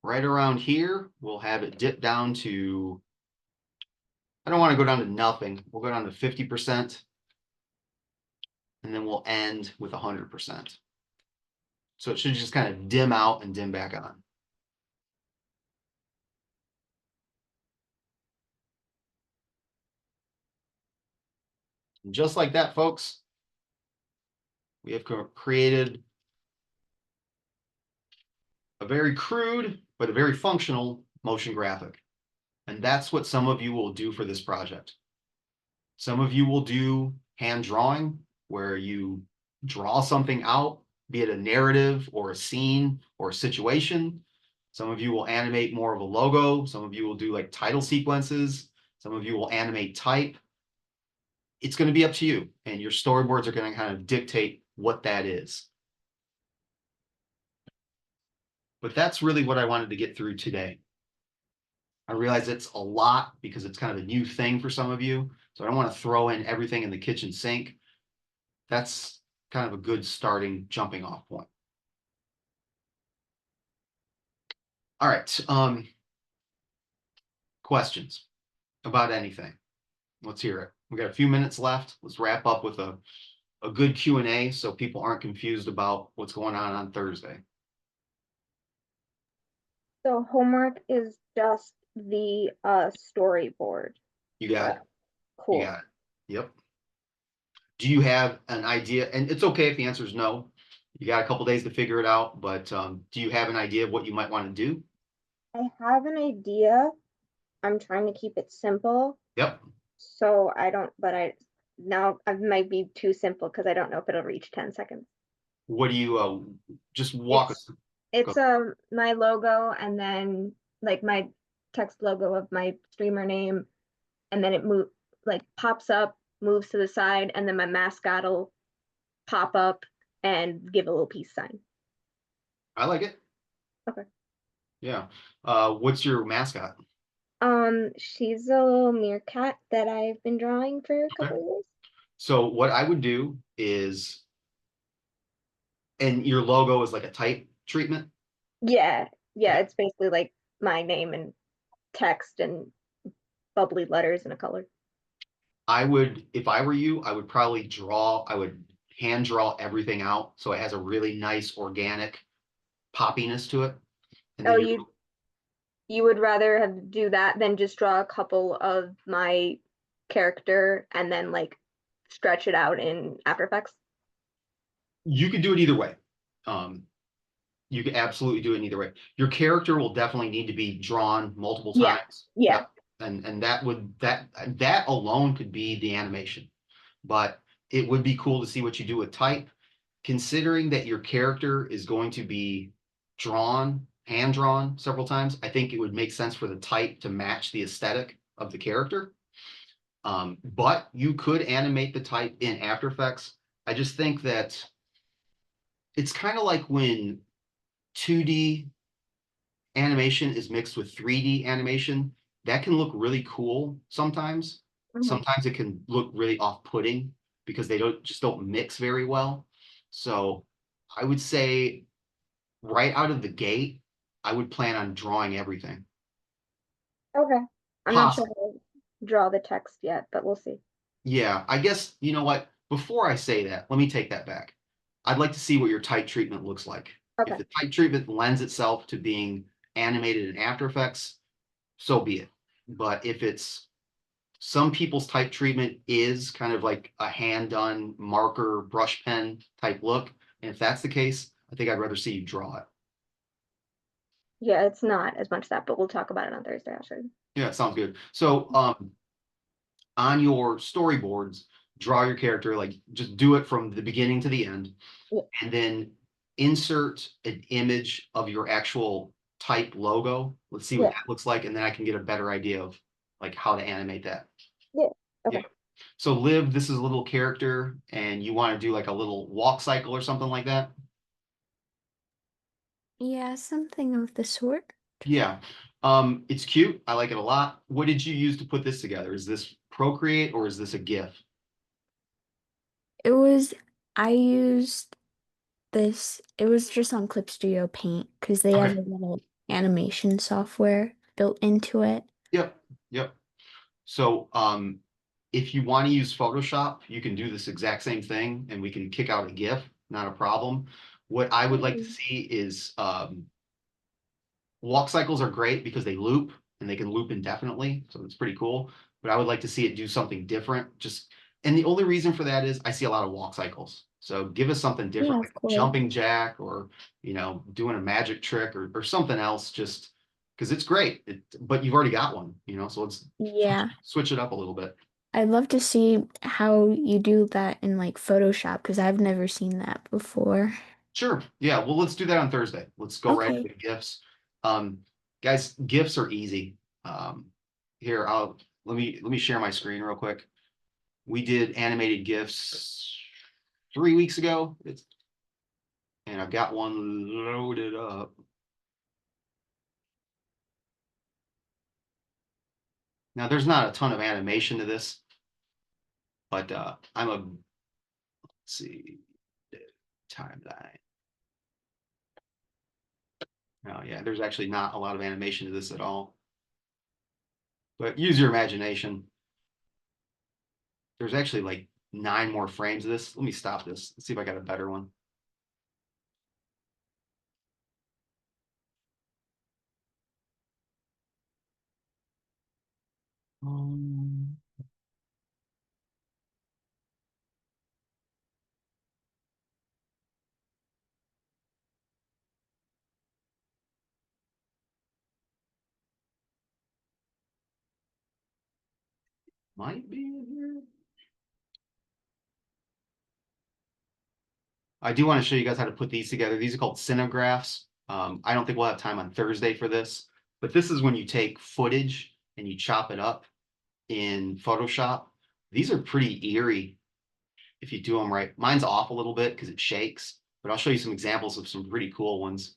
Right around here, we'll have it dip down to, I don't want to go down to nothing. We'll go down to 50%. And then we'll end with 100%. So it should just kind of dim out and dim back on. And just like that, folks, we have created a very crude, but a very functional motion graphic. And that's what some of you will do for this project. Some of you will do hand drawing, where you draw something out, be it a narrative or a scene or a situation. Some of you will animate more of a logo. Some of you will do like title sequences. Some of you will animate type. It's going to be up to you, and your storyboards are going to kind of dictate what that is. But that's really what I wanted to get through today. I realize it's a lot because it's kind of a new thing for some of you. So I don't want to throw in everything in the kitchen sink. That's kind of a good starting jumping off point. All right. Questions about anything? Let's hear it. We got a few minutes left. Let's wrap up with a good Q&A so people aren't confused about what's going on Thursday. So homework is just the storyboard. You got it. Cool. You got it. Yep. Do you have an idea? And it's okay if the answer is no. You got a couple days to figure it out, but do you have an idea of what you might want to do? I have an idea. I'm trying to keep it simple. Yep. So I don't, but I might be too simple because I don't know if it'll reach 10 seconds. What do you just walk us through? It's my logo, and then like my text logo of my streamer name, and then it pops up, moves to the side, and then my mascot will pop up and give a little peace sign. I like it. Okay. Yeah. What's your mascot? She's a little meerkat that I've been drawing for a couple of years. So what I would do is, and your logo is like a type treatment? Yeah, it's basically like my name and text and bubbly letters and a color. If I were you, I would probably hand draw everything out so it has a really nice organic poppiness to it. And then you would rather do that than just draw a couple of my character and then like stretch it out in After Effects? You could do it either way. You could absolutely do it either way. Your character will definitely need to be drawn multiple times. Yeah. Yep. And that alone could be the animation. But it would be cool to see what you do with type, considering that your character is going to be hand drawn several times. I think it would make sense for the type to match the aesthetic of the character. But you could animate the type in After Effects. I just think that it's kind of like when 2D animation is mixed with 3D animation. That can look really cool sometimes. Sometimes it can look really off-putting because they just don't mix very well. So I would say right out of the gate, I would plan on drawing everything. Okay. I'm not sure how to draw the text yet, but we'll see. Yeah, I guess, you know what? Before I say that, let me take that back. I'd like to see what your type treatment looks like. Okay. If the type treatment lends itself to being animated in After Effects, so be it. But if some people's type treatment is kind of like a hand-done marker, brush pen type look, and if that's the case, I think I'd rather see you draw it. Yeah, it's not as much that, but we'll talk about it on Thursday, actually. Yeah, sounds good. So on your storyboards, draw your character, like just do it from the beginning to the end, and then insert an image of your actual type logo. Let's see what that looks like, and then I can get a better idea of like how to animate that. Yeah. Okay. Yeah. So Liv, this is a little character, and you want to do like a little walk cycle or something like that? Yeah, something of the sort. Yeah. It's cute. I like it a lot. What did you use to put this together? Is this Procreate or is this a GIF? I used this, it was just on Clip Studio Paint because they have a little animation software built into it. Yep. So if you want to use Photoshop, you can do this exact same thing and we can kick out a GIF, not a problem. What I would like to see is walk cycles are great because they loop and they can loop indefinitely. So it's pretty cool. But I would like to see it do something different. And the only reason for that is I see a lot of walk cycles. So give us something different, Yeah, like of course. jumping jack or, doing a magic trick or something else, just because it's great. But you've already got one, so let's Yeah. switch it up a little bit. I'd love to see how you do that in like Photoshop because I've never seen that before. Sure. Yeah. Well, let's do that on Thursday. Let's go right Okay. into GIFs. Um, guys, GIFs are easy. Here, let me share my screen real quick. We did animated GIFs 3 weeks ago. And I've got one loaded up. Now, there's not a ton of animation to this, but let's see, timeline. Oh yeah, there's actually not a lot of animation to this at all. But use your imagination. There's actually like 9 more frames of this. Let me stop this. Let's see if I got a better one. Um, might be in here. I do want to show you guys how to put these together. These are called cinegraphs. I don't think we'll have time on Thursday for this, but this is when you take footage and you chop it up in Photoshop. These are pretty eerie if you do them right. Mine's off a little bit because it shakes, but I'll show you some examples of some pretty cool ones.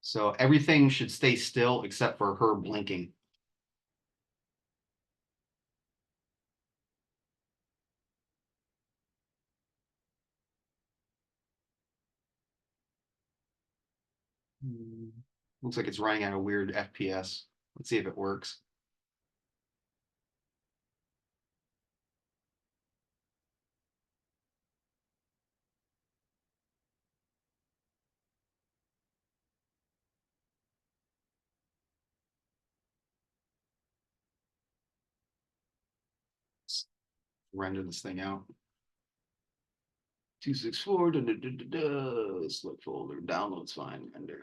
So everything should stay still except for her blinking. Looks like it's running at a weird FPS. Let's see if it works. Let's render this thing out. 264, select folder, downloads fine, render.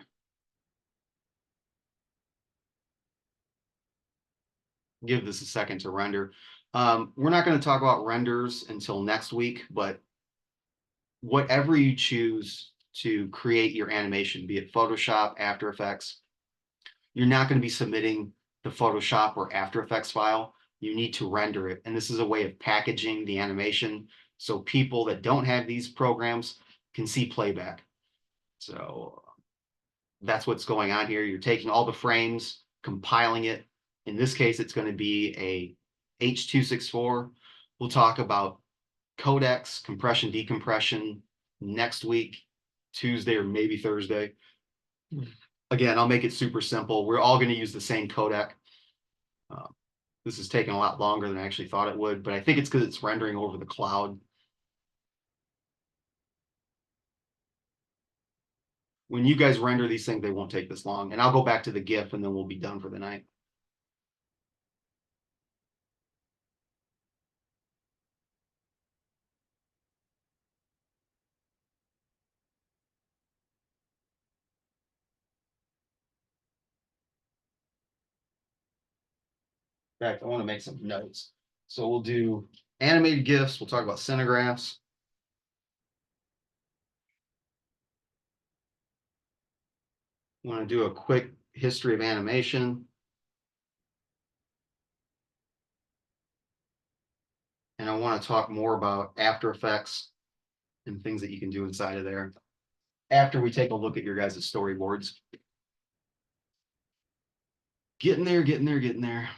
Give this a second to render. We're not going to talk about renders until next week, but whatever you choose to create your animation, be it Photoshop, After Effects, you're not going to be submitting the Photoshop or After Effects file. You need to render it. And this is a way of packaging the animation so people that don't have these programs can see playback. So that's what's going on here. You're taking all the frames, compiling it. In this case, it's going to be a H.264. We'll talk about codecs, compression, decompression next week, Tuesday or maybe Thursday. Again, I'll make it super simple. We're all going to use the same codec. This is taking a lot longer than I actually thought it would, but I think it's because it's rendering over the cloud. When you guys render these things, they won't take this long. And I'll go back to the GIF and then we'll be done for the night. In fact, I want to make some notes. So we'll do animated GIFs. We'll talk about cinegraphs. I want to do a quick history of animation. And I want to talk more about After Effects and things that you can do inside of there after we take a look at your guys' storyboards. Getting there, getting there, getting there.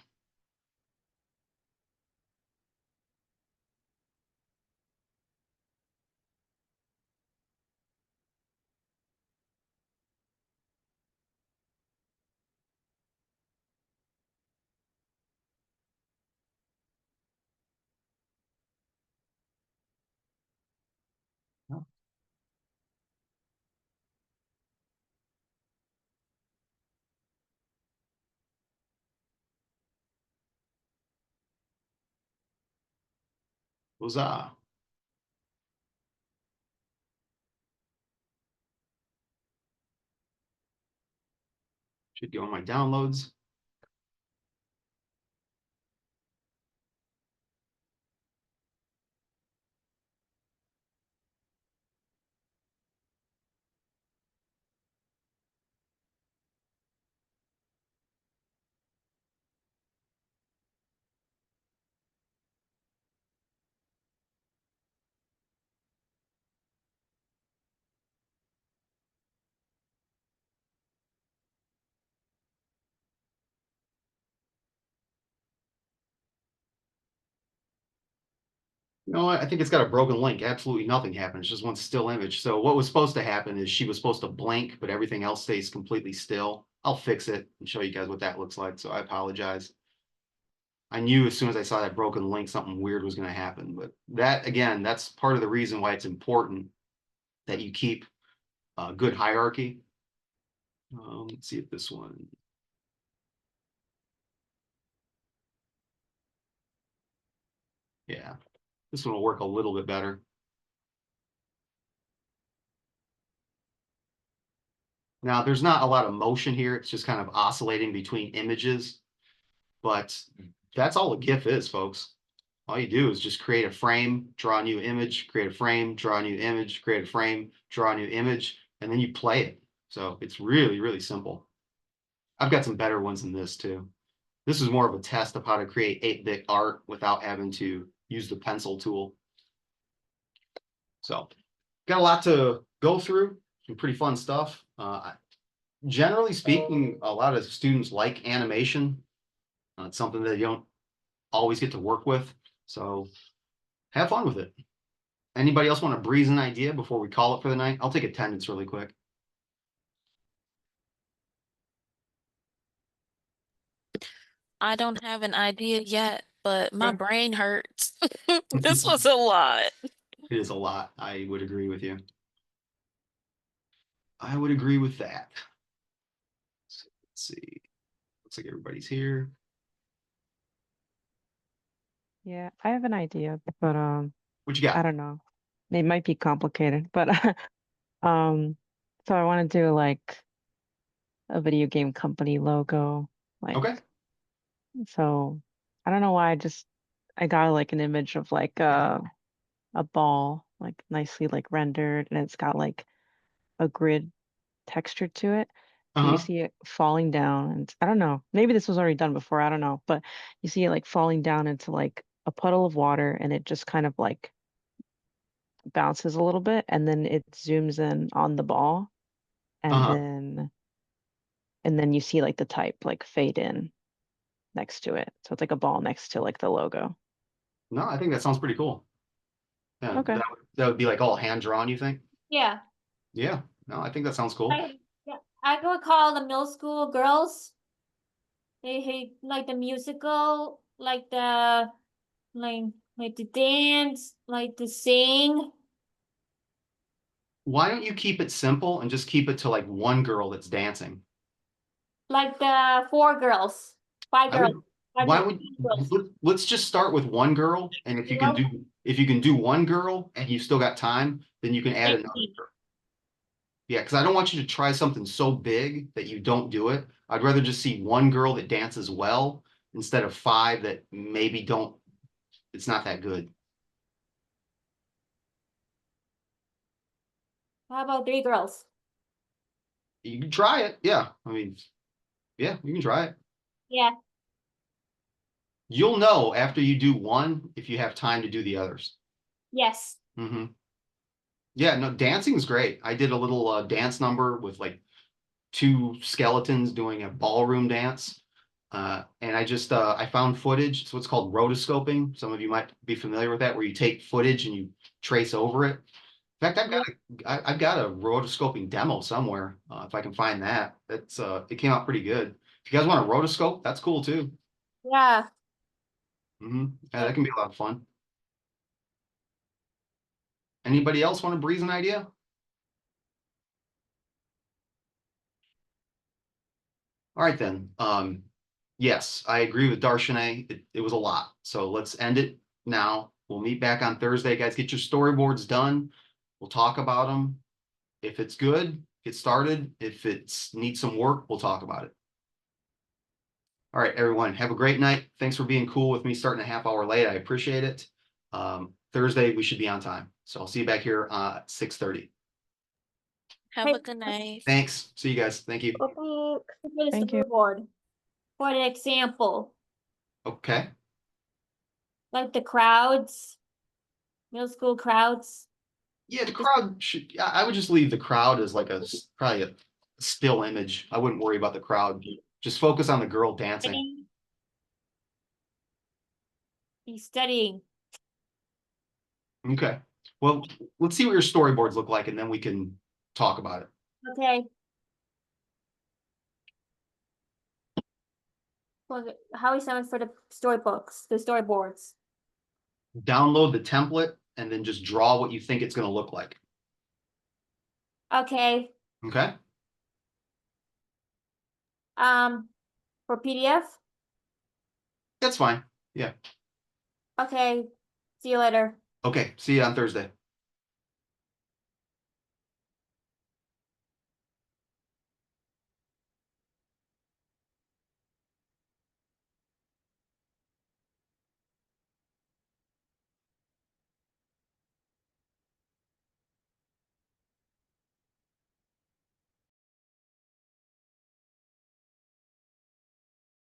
Huzzah. Should go in my downloads. You know what? I think it's got a broken link. Absolutely nothing happened. It's just one still image. So what was supposed to happen is she was supposed to blink, but everything else stays completely still. I'll fix it and show you guys what that looks like. So I apologize. I knew as soon as I saw that broken link, something weird was going to happen. But that, again, that's part of the reason why it's important that you keep a good hierarchy. Let's see if this one. Yeah, this one will work a little bit better. Now, there's not a lot of motion here. It's just kind of oscillating between images. But that's all a GIF is, folks. All you do is just create a frame, draw a new image, create a frame, draw a new image, create a frame, draw a new image, and then you play it. So it's really, really simple. I've got some better ones than this too. This is more of a test of how to create 8-bit art without having to use the pencil tool. So got a lot to go through, some pretty fun stuff. Generally speaking, a lot of students like animation. It's something that you don't always get to work with. So have fun with it. Anybody else want to breeze an idea before we call it for the night? I'll take attendance really quick. I don't have an idea yet, but my Okay. brain hurts. This was a lot. It is a lot. I would agree with you. I would agree with that. So, let's see. Looks like everybody's here. Yeah, I have an idea, but What you I got? don't know. It might be complicated, but um, so I want to do like a video game company logo, like Okay. so. I don't know why I got like an image of like a ball, like nicely like rendered, and it's got like a grid texture to it. But you Uh-huh. see it falling down, and I don't know. Maybe this was already done before. I don't know, but you see it like falling down into like a puddle of water, and it just kind of like bounces a little bit and then it zooms in on the ball and Uh-huh. then you see like the type like fade in next to it. So it's like a ball next to like the logo. No, I think that sounds pretty cool. Yeah, Okay. that would be like all hand drawn, you think? Yeah, Yeah. No, I think that sounds cool. yeah, I would call the middle school girls. They hate like the musical, like like the dance, like the sing. Why don't you keep it simple and just keep it to like one girl that's dancing? Like the four girls, five I girls, would, five why would, girls. let's just start with one girl, and if you can Girls, do one girl and you've still got time, then you can add another 18. girl. Yeah, because I don't want you to try something so big that you don't do it. I'd rather just see one girl that dances well instead of 5 that maybe don't, it's not that good. How about 3 girls? You can try it. Yeah. I mean, yeah, you can try it. Yeah, You'll know after you do one if you have time to do the others. yes. Mm-hmm. Yeah, no, dancing is great. I did a little dance number with like 2 skeletons doing a ballroom dance. And I found footage. It's what's called rotoscoping. Some of you might be familiar with that, where you take footage and you trace over it. In fact, I've got a rotoscoping demo somewhere. If I can find that, it came out pretty good. If you guys want a rotoscope, that's cool too. Yeah. Yeah, that can be a lot of fun. Anybody else want to breeze an idea? All right then. Yes, I agree with Darshane. It was a lot. So let's end it now. We'll meet back on Thursday, guys. Get your storyboards done. We'll talk about them. If it's good, get started. If it's needs some work, we'll talk about it. All right, everyone, have a great night. Thanks for being cool with me starting a half hour late. I appreciate it. Thursday, we should be on time. So I'll see you back here at 6:30. Have Hey, a good night. Thanks. See you guys. Thank you. Well, thanks. For the Thank you. storyboard, for the example, Okay. like the crowds, middle school crowds. Yeah, the crowd should, I would just leave the crowd as like probably a still image. I wouldn't worry about the crowd. Just focus on the girl dancing. Studying. He's studying. Okay. Well, let's see what your storyboards look like and then we can talk about it. Okay. Well, how is someone for the storybooks, the storyboards? Download the template and then just draw what you think it's going to look like. Okay, Okay. for PDF? That's fine. Yeah. Okay, see you later. Okay. See you on Thursday.